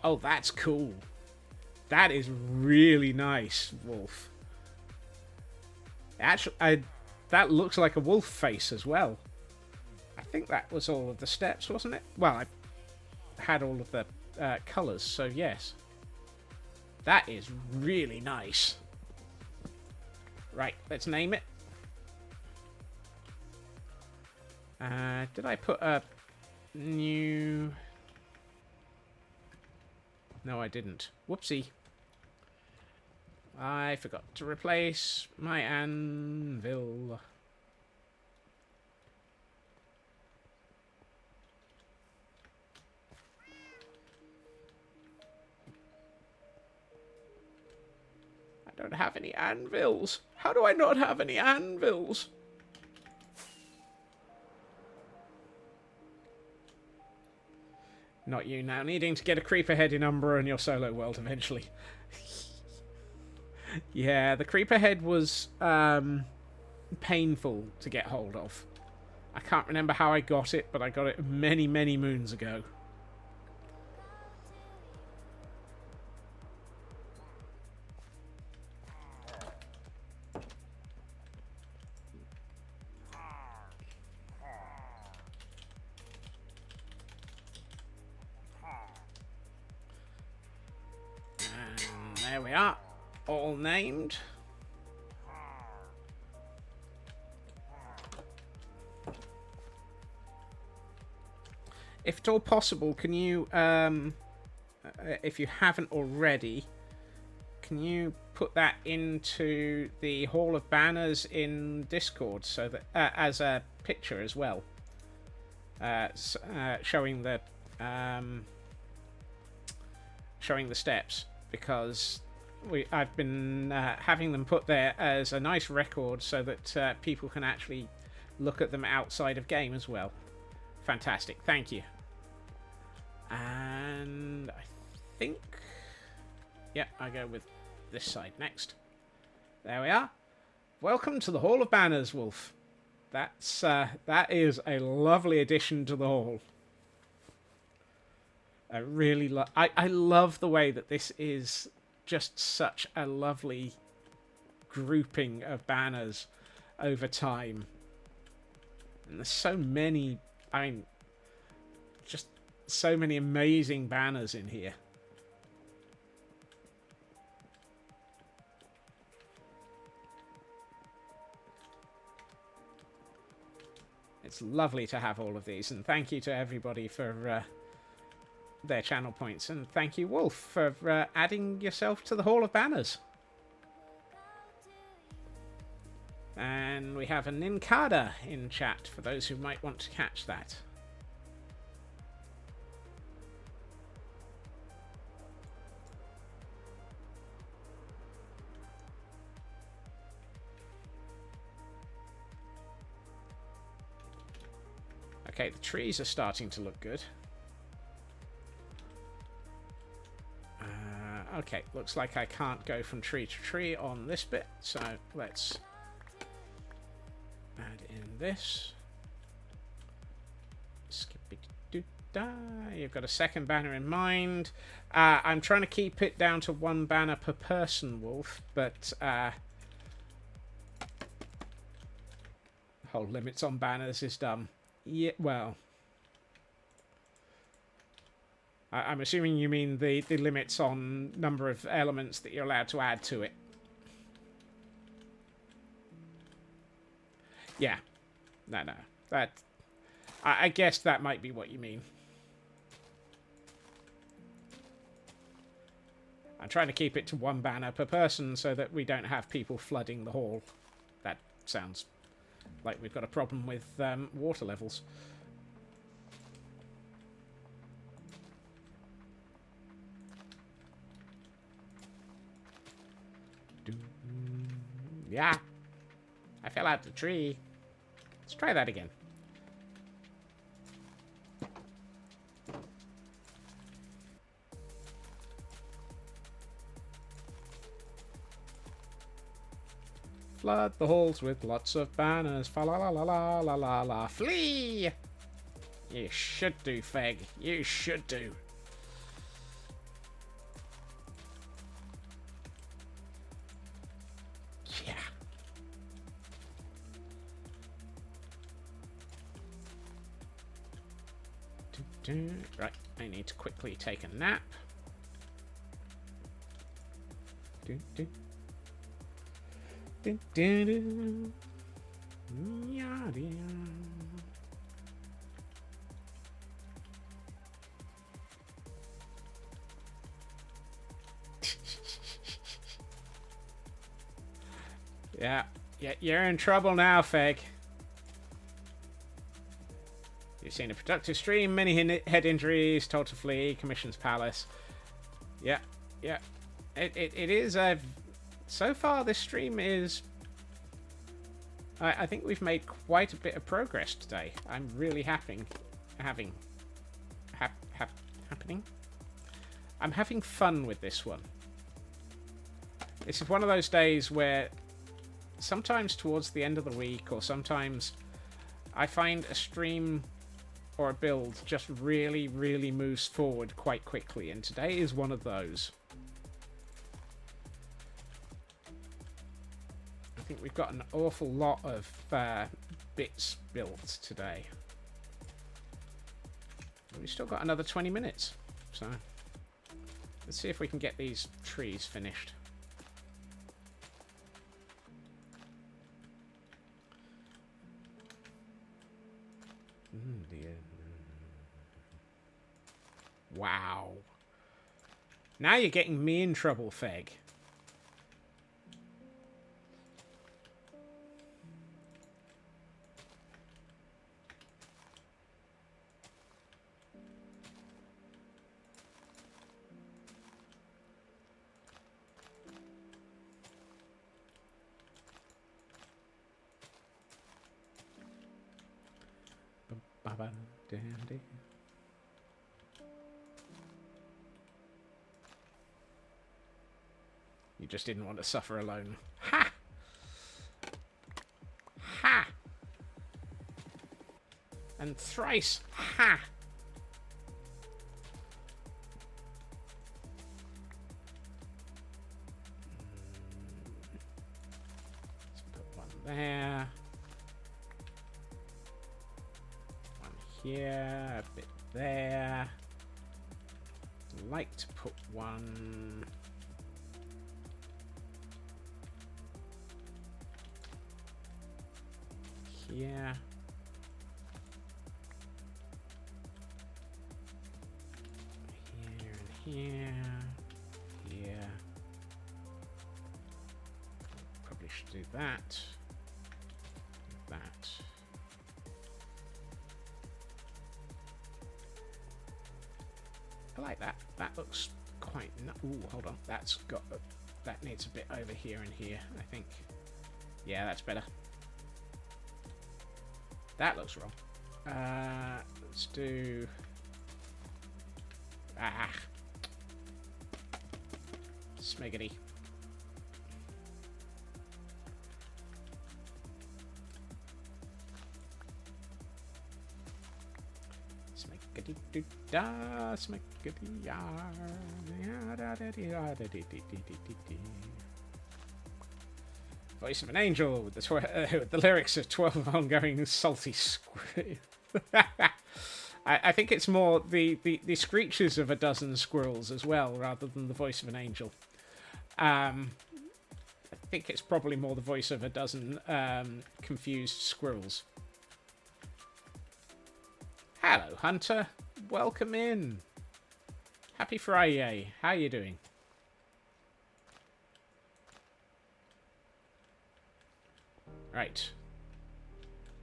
Oh, that's cool. That is really nice, wolf. Actually, that looks like a wolf face as well. I think that was all of the steps, wasn't it? Well, I had all of the colours, so yes. That is really nice. Right, let's name it. Did I put a new... No, I didn't. Whoopsie. I forgot to replace my anvil. I don't have any anvils. How do I not have any anvils? Not you now, needing to get a creeper head in Umbra in your solo world eventually. Yeah, the creeper head was painful to get hold of. I can't remember how I got it, but I got it many, many moons ago. And there we are, all named. If at all possible, can you, if you haven't already, can you put that into the Hall of Banners in Discord, so that as a picture as well, showing the steps, because I've been having them put there as a nice record, so that people can actually look at them outside of game as well. Fantastic, thank you. And I think, yeah, I go with this side next. There we are. Welcome to the Hall of Banners, Wolf. That's that is a lovely addition to the hall. I really I love the way that this is just such a lovely grouping of banners over time. And there's so many, just so many amazing banners in here. It's lovely to have all of these, and thank you to everybody for their channel points, and thank you, Wolf, for adding yourself to the Hall of Banners. And we have a Ninkada in chat for those who might want to catch that. Okay, the trees are starting to look good. Okay, looks like I can't go from tree to tree on this bit, so let's add in this. Skippity-doo-dah. You've got a second banner in mind. I'm trying to keep it down to one banner per person, Wolf, but whole limits on banners is dumb. Yeah, well, I'm assuming you mean the limits on number of elements that you're allowed to add to it. Yeah. No. That, I guess that might be what you mean. I'm trying to keep it to one banner per person so that we don't have people flooding the hall. That sounds like we've got a problem with water levels. Yeah. I fell out the tree. Let's try that again. Flood the halls with lots of banners. Fa la la la la la la la. Flee! You should do, Feg. You should do. Yeah. Right, I need to quickly take a nap. Yeah, you're in trouble now, Feg. You've seen a productive stream, many head injuries, told to flee, Commission's Palace. Yeah. It is a... So far, this stream is... I think we've made quite a bit of progress today. I'm really happening. I'm having fun with this one. This is one of those days where sometimes towards the end of the week or sometimes I find a stream or a build just really, really moves forward quite quickly, and today is one of those. I think we've got an awful lot of bits built today. We've still got another 20 minutes, so let's see if we can get these trees finished. Wow. Now you're getting me in trouble, Feg. You just didn't want to suffer alone. Ha! Ha! And thrice ha! Let's put one there. One here, a bit there. I'd like to put one... here. Here and here. Here. Probably should do that. That. I like that. That looks quite... Ooh, hold on. That's got... That needs a bit over here and here, I think. Yeah, that's better. That looks wrong. Let's do... Ah. Smiggity. Smiggity-doo-da, smiggity-yar. Voice of an angel with the lyrics of 12 ongoing salty squirrels. I think it's more the screeches of a dozen squirrels as well, rather than the voice of an angel. I think it's probably more the voice of a dozen confused squirrels. Hello, Hunter. Welcome in. Happy Friday. How you doing? Right.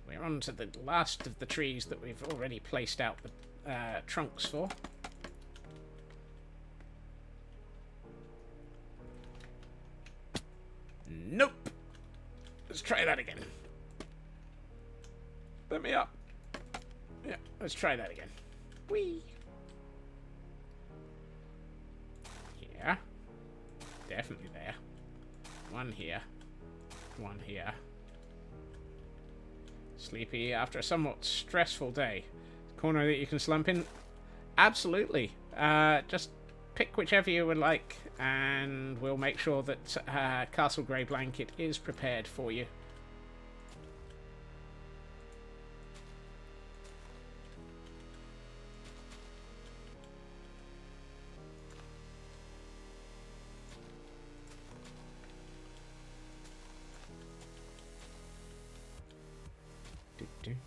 We're on to the last of the trees that we've already placed out the trunks for. Nope. Let's try that again. Let me up. Yeah, let's try that again. Whee! Here. Definitely there. One here. One here. Sleepy after a somewhat stressful day. Corner that you can slump in? Absolutely. Just pick whichever you would like, and we'll make sure that Castle Grey Blanket is prepared for you. I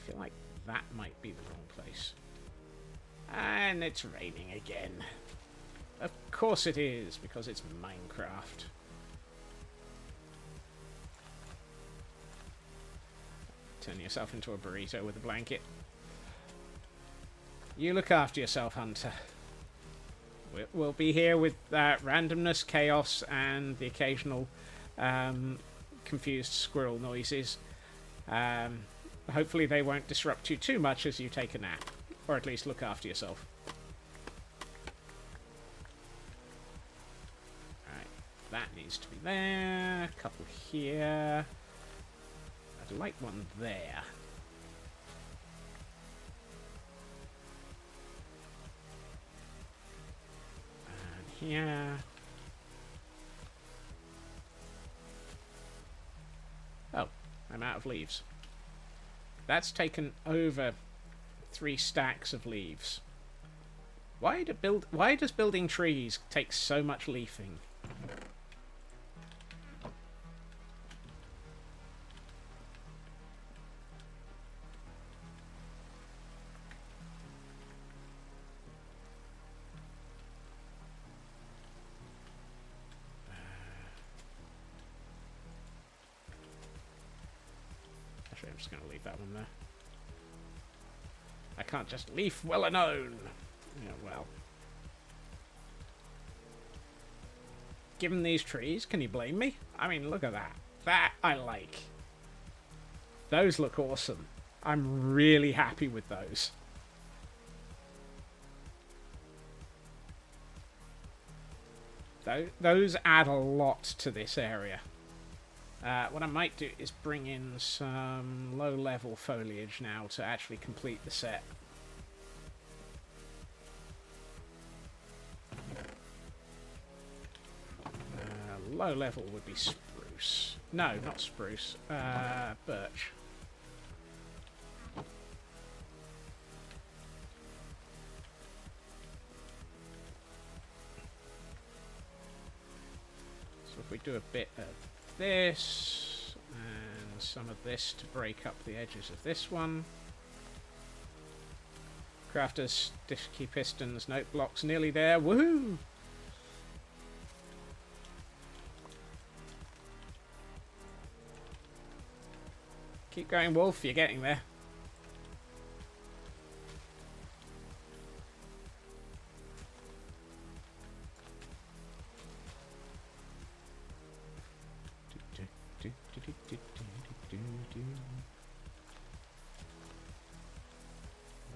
feel like that might be the wrong place. And it's raining again. Of course it is, because it's Minecraft. Turn yourself into a burrito with a blanket. You look after yourself, Hunter. We'll be here with randomness, chaos, and the occasional confused squirrel noises. Hopefully they won't disrupt you too much as you take a nap. Or at least look after yourself. Alright, that needs to be there. A couple here. I'd like one there. And here. Oh, I'm out of leaves. That's taken over 3 stacks of leaves. Why does building trees take so much leafing? Actually, I'm just going to leave that one there. I can't just leaf well alone. Yeah, well. Given these trees, can you blame me? I mean, look at that. That I like. Those look awesome. I'm really happy with those. Those add a lot to this area. What I might do is bring in some low-level foliage now to actually complete the set. Low-level would be spruce. No, not spruce. Birch. So if we do a bit of this and some of this to break up the edges of this one. Crafters, sticky pistons, note blocks, nearly there. Woohoo! Keep going, Wolf, you're getting there.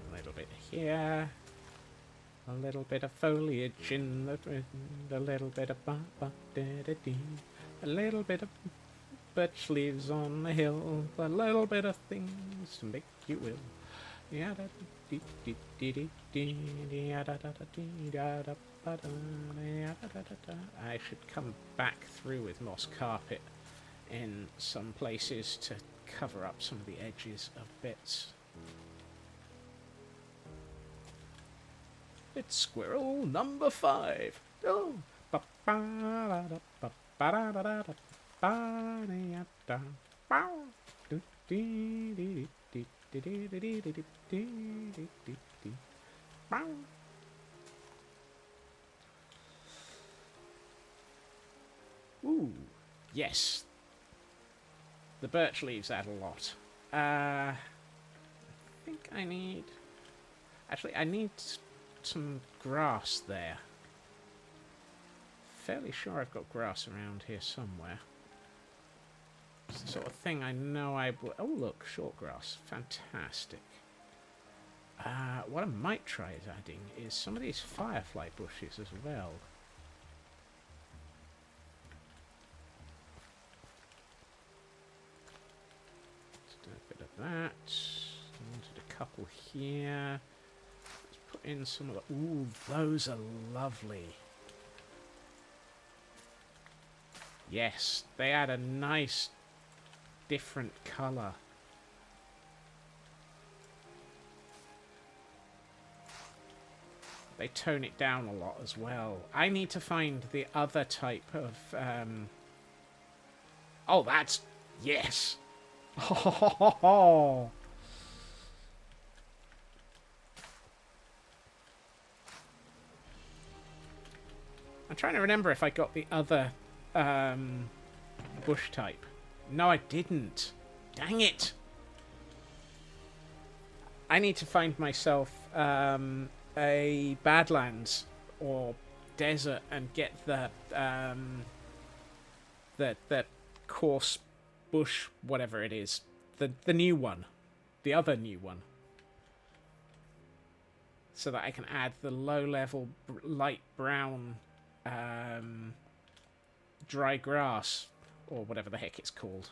A little bit here. A little bit of foliage in the wind. A little bit of a little bit of birch leaves on the hill. A little bit of things to make you ill. I should come back through with moss carpet in some places to cover up some of the edges of bits. It's squirrel number 5. Oh. Ooh, yes. The birch leaves add a lot. I think I need... Actually, I need some grass there. Fairly sure I've got grass around here somewhere. It's the sort of thing I know I will... Oh, look, short grass. Fantastic. What I might try is adding is some of these firefly bushes as well. Let's do a bit of that. I wanted a couple here. Let's put in some of the... Ooh, those are lovely. Yes, they add a nice, different colour. They tone it down a lot as well. I need to find the other type of... Oh, that's... Yes! Oh, I'm trying to remember if I got the other bush type. No, I didn't. Dang it! I need to find myself a Badlands or desert and get the coarse bush, whatever it is, the new one, the other new one, so that I can add the low-level light brown dry grass or whatever the heck it's called.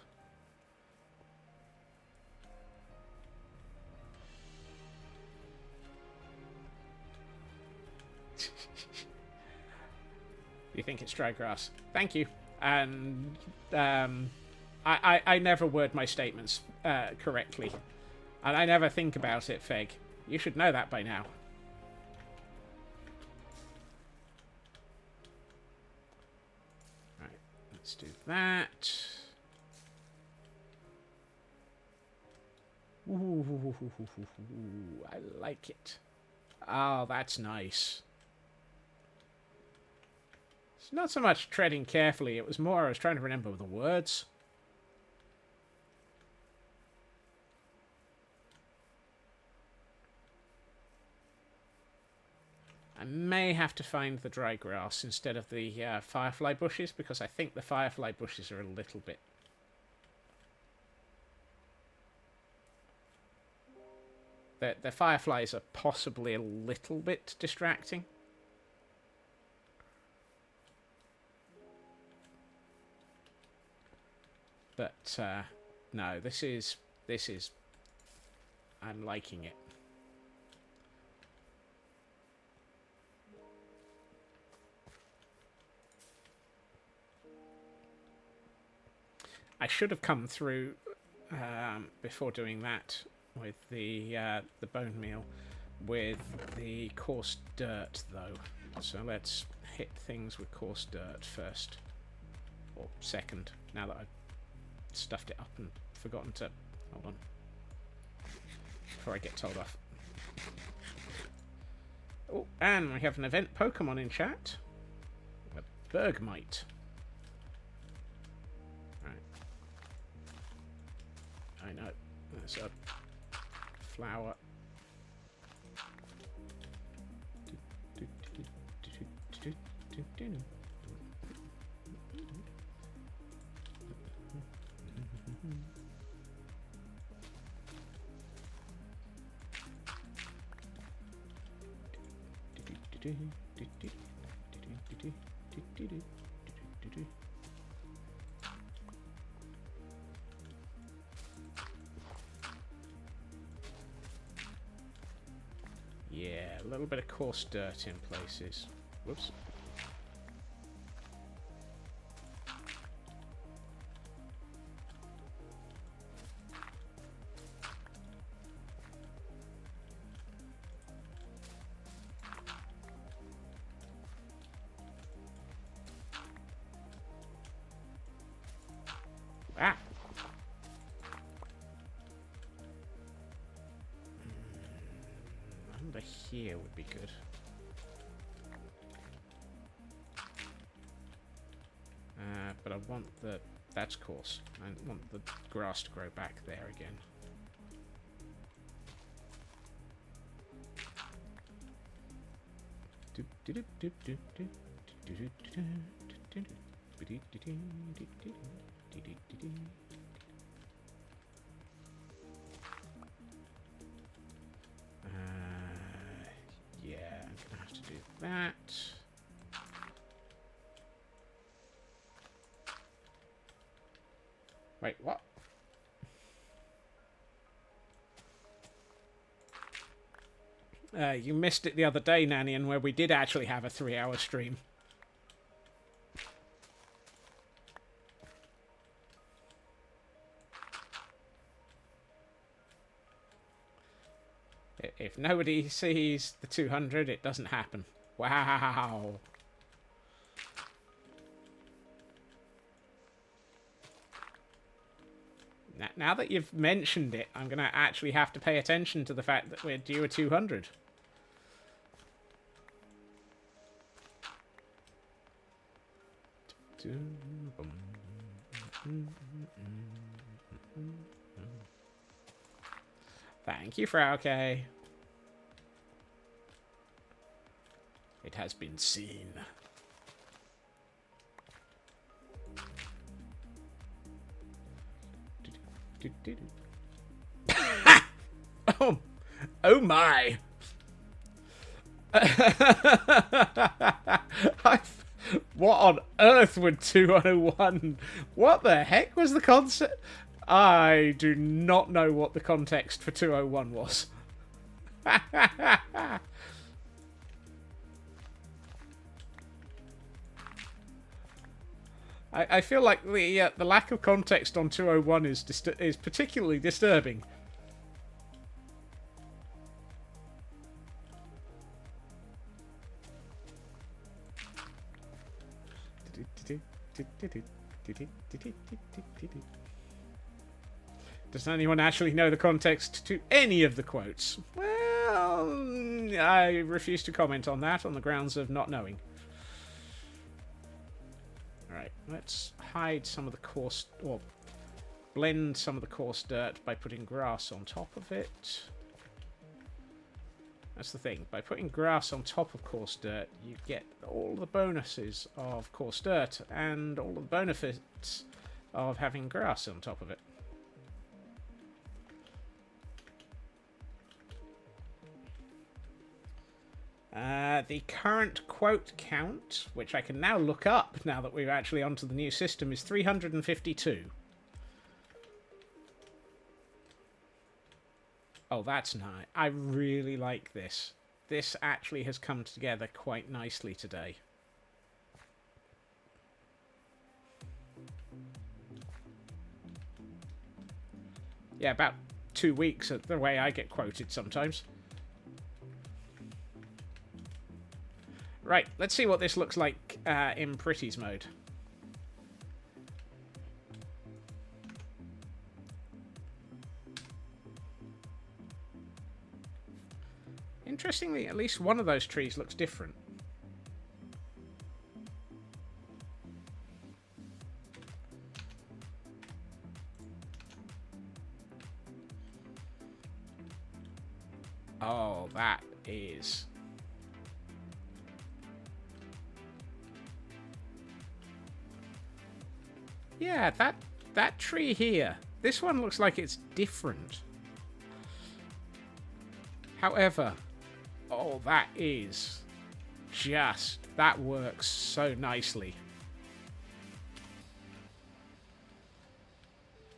You think it's dry grass? Thank you. And I never word my statements correctly, and I never think about it, Feg. You should know that by now. Right, let's do that. Ooh, I like it. Oh, that's nice. It's not so much treading carefully, it was more I was trying to remember the words. I may have to find the dry grass instead of the firefly bushes, because I think the firefly bushes are a little bit... The fireflies are possibly a little bit distracting. But, no, this is... I'm liking it. I should have come through before doing that with the bone meal with the coarse dirt, though. So let's hit things with coarse dirt first, or second. Now that I've stuffed it up and forgotten to hold on before I get told off. Oh, and we have an event Pokemon in chat. A Bergmite. I know. There's a flower. Yeah, a little bit of coarse dirt in places. Whoops. Ah! under here would be good. But I want the... That's coarse. I want the grass to grow back there again. Yeah, I'm gonna have to do that. Wait, what? You missed it the other day, Nanian, where we did actually have a 3-hour stream. If nobody sees the 200, it doesn't happen. Wow. Now that you've mentioned it, I'm going to actually have to pay attention to the fact that we're due a 200. Thank you, Frauke. It has been seen. Oh, oh my! What on earth would 201? What the heck was the concept? I do not know what the context for 201 was. I feel like the lack of context on 201 is particularly disturbing. Does anyone actually know the context to any of the quotes? Well, I refuse to comment on that on the grounds of not knowing. Alright, let's hide some of the coarse, or blend some of the coarse dirt by putting grass on top of it. That's the thing. By putting grass on top of coarse dirt, you get all the bonuses of coarse dirt and all the benefits of having grass on top of it. The current quote count, which I can now look up now that we're actually onto the new system, is 352. Oh, that's nice. I really like this. This actually has come together quite nicely today. Yeah, about 2 weeks at the way I get quoted sometimes. Right, let's see what this looks like in Pretty's mode. Interestingly, at least one of those trees looks different. Oh, that is... Yeah, that tree here. This one looks like it's different. However, oh, that is just... That works so nicely.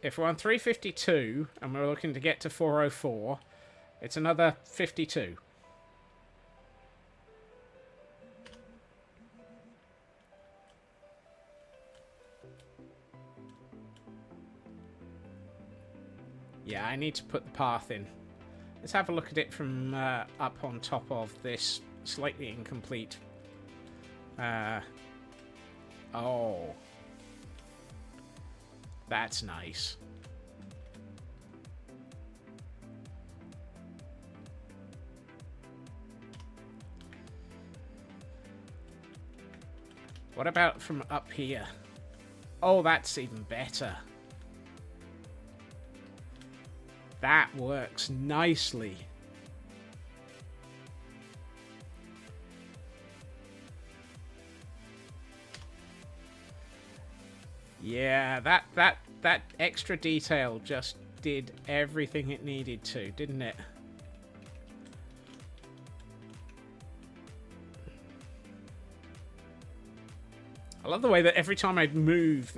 If we're on 352 and we're looking to get to 404, it's another 52. Yeah, I need to put the path in. Let's have a look at it from up on top of this slightly incomplete. Oh. That's nice. What about from up here? Oh, that's even better. That works nicely. Yeah, that extra detail just did everything it needed to, didn't it? I love the way that every time I move,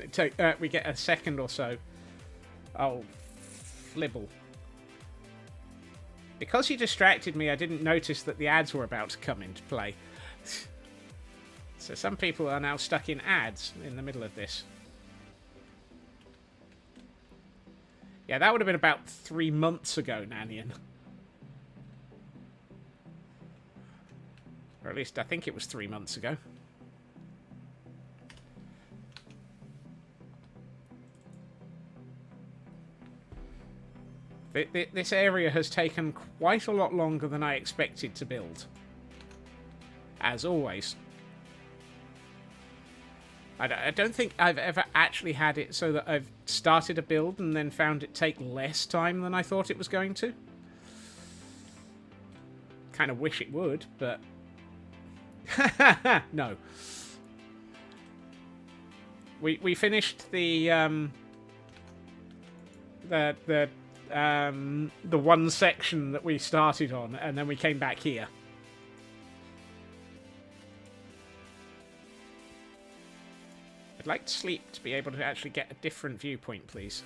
we get a second or so. Oh, flibble. Because you distracted me, I didn't notice that the ads were about to come into play. So some people are now stuck in ads in the middle of this. Yeah, that would have been about 3 months ago, Nanian. Or at least I think it was 3 months ago. This area has taken quite a lot longer than I expected to build. As always. I don't think I've ever actually had it so that I've started a build and then found it take less time than I thought it was going to. Kind of wish it would, but... no. We finished the one section that we started on, and then we came back here. I'd like to sleep to be able to actually get a different viewpoint, please.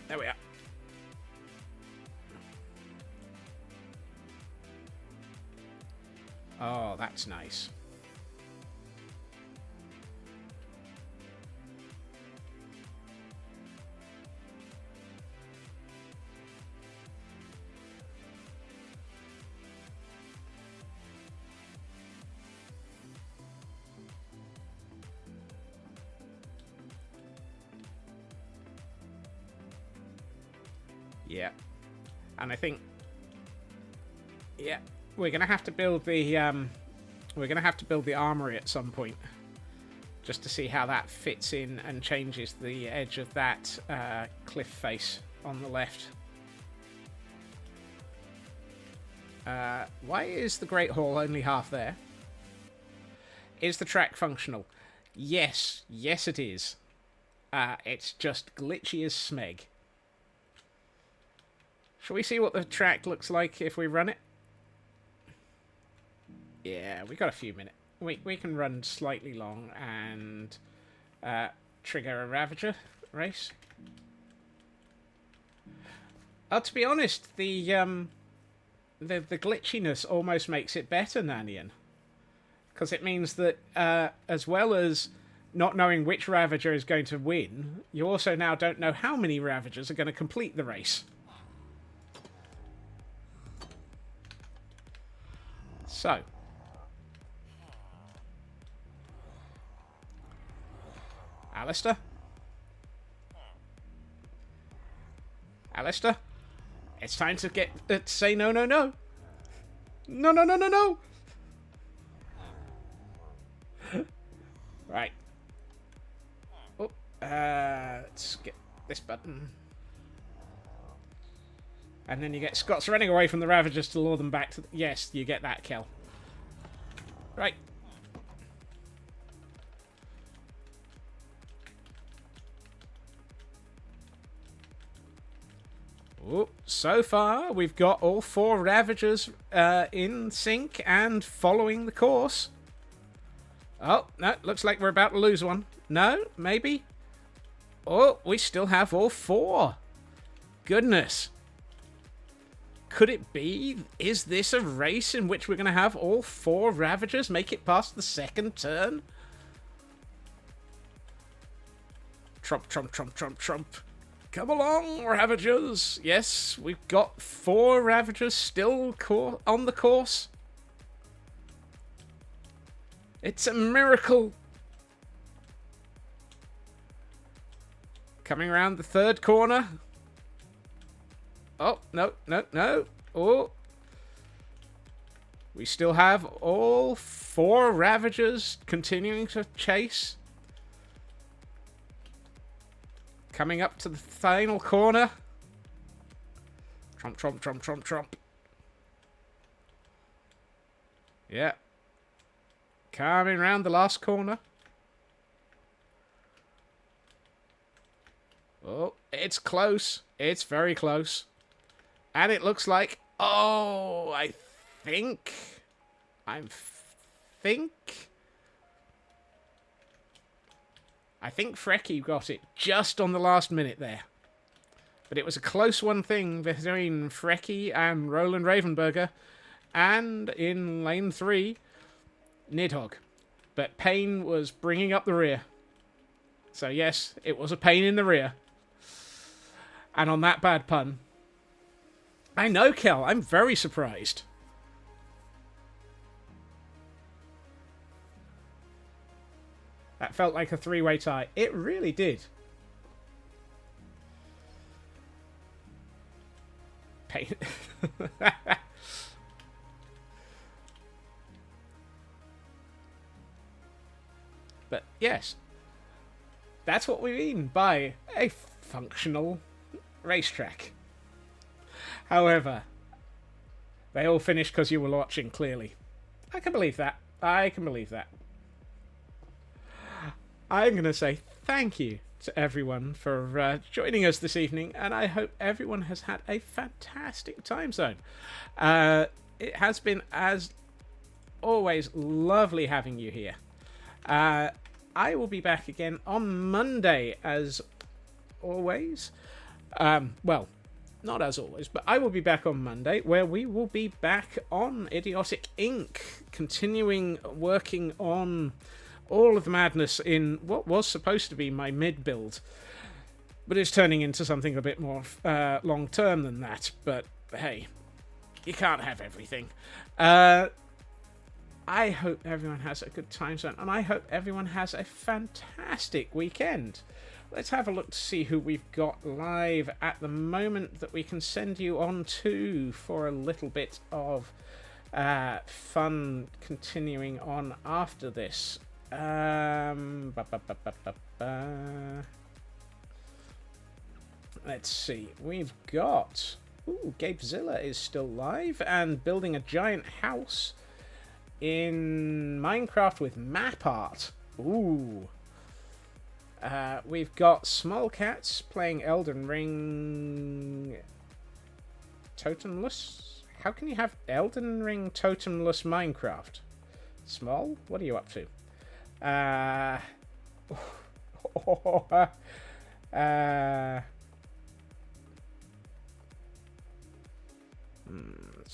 There we are. Oh, that's nice. Yeah, and I think, yeah, we're gonna have to build the armory at some point, just to see how that fits in and changes the edge of that cliff face on the left. Why is the Great Hall only half there? Is the track functional? Yes, yes it is. It's just glitchy as smeg. Shall we see what the track looks like if we run it? Yeah, we got a few minutes. We can run slightly long and trigger a Ravager race. To be honest, the glitchiness almost makes it better, Nanian. Because it means that as well as not knowing which Ravager is going to win, you also now don't know how many Ravagers are going to complete the race. So, Alistair? Alistair? It's time to get say no, no, no. No, no, no, no, no. Right. Oh, let's get this button. And then you get Scots running away from the Ravagers to lure them back to... Yes, you get that kill. Right. Oh, so far, we've got all 4 Ravagers in sync and following the course. Oh, no, looks like we're about to lose one. No, maybe? Oh, we still have all 4. Goodness. Could it be? Is this a race in which we're going to have all 4 Ravagers make it past the second turn? Trump, Trump, Trump, Trump, Trump. Come along, Ravagers. Yes, we've got 4 Ravagers still on the course. It's a miracle. Coming around the 3rd corner. Oh, no, no, no. Oh, We still have all 4 Ravagers continuing to chase. Coming up to the final corner. Tromp, tromp, tromp, tromp, tromp. Yeah. Coming round the last corner. Oh, it's close. It's very close. And it looks like... Oh, I think Frecky got it just on the last minute there. But it was a close one thing between Frecky and Roland Ravenberger. And in lane 3, Nidhogg. But Payne was bringing up the rear. So yes, it was a pain in the rear. And on that bad pun... I know, Kel. I'm very surprised. That felt like a 3-way tie. It really did. Pain. But yes, that's what we mean by a functional racetrack. However, they all finished because you were watching, clearly. I can believe that. I can believe that. I'm going to say thank you to everyone for joining us this evening, and I hope everyone has had a fantastic time zone. It has been, as always, lovely having you here. I will be back again on Monday, as always. Well, not as always, but I will be back on Monday, where we will be back on Idiotic Inc., continuing working on all of the madness in what was supposed to be my mid-build, but it's turning into something a bit more long-term than that. But hey, you can't have everything. I hope everyone has a good time zone, and I hope everyone has a fantastic weekend. Let's have a look to see who we've got live at the moment that we can send you on to for a little bit of fun continuing on after this. Let's see. We've got... Ooh, Gabezilla is still live and building a giant house in Minecraft with map art. Ooh. We've got Small Cats playing Elden Ring Totemless. How can you have Elden Ring Totemless Minecraft? Small? What are you up to? Let's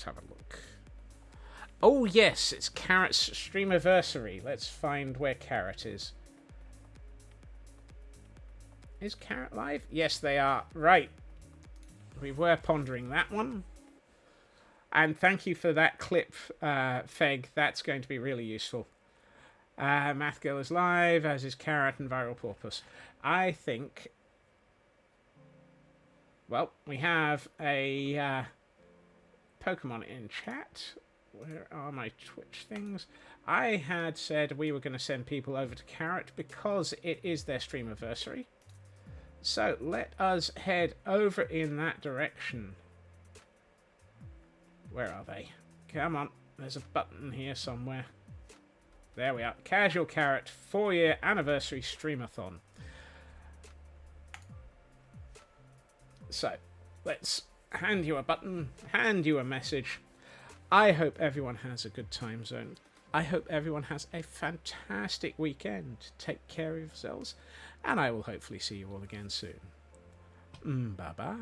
have a look. Oh yes, it's Carrot's Streamiversary. Let's find where Carrot is. Is Carrot live? Yes, they are. Right. We were pondering that one. And thank you for that clip, Feg. That's going to be really useful. Math Girl is live, as is Carrot and Viral Porpoise. I think... Well, we have a Pokemon in chat. Where are my Twitch things? I had said we were going to send people over to Carrot because it is their Streamiversary. So let us head over in that direction. Where are they? Come on. There's a button here somewhere. There we are. Casual Carrot 4-year anniversary streamathon. So, let's hand you a button, hand you a message. I hope everyone has a good time zone. I hope everyone has a fantastic weekend. Take care of yourselves, and I will hopefully see you all again soon. Bye-bye.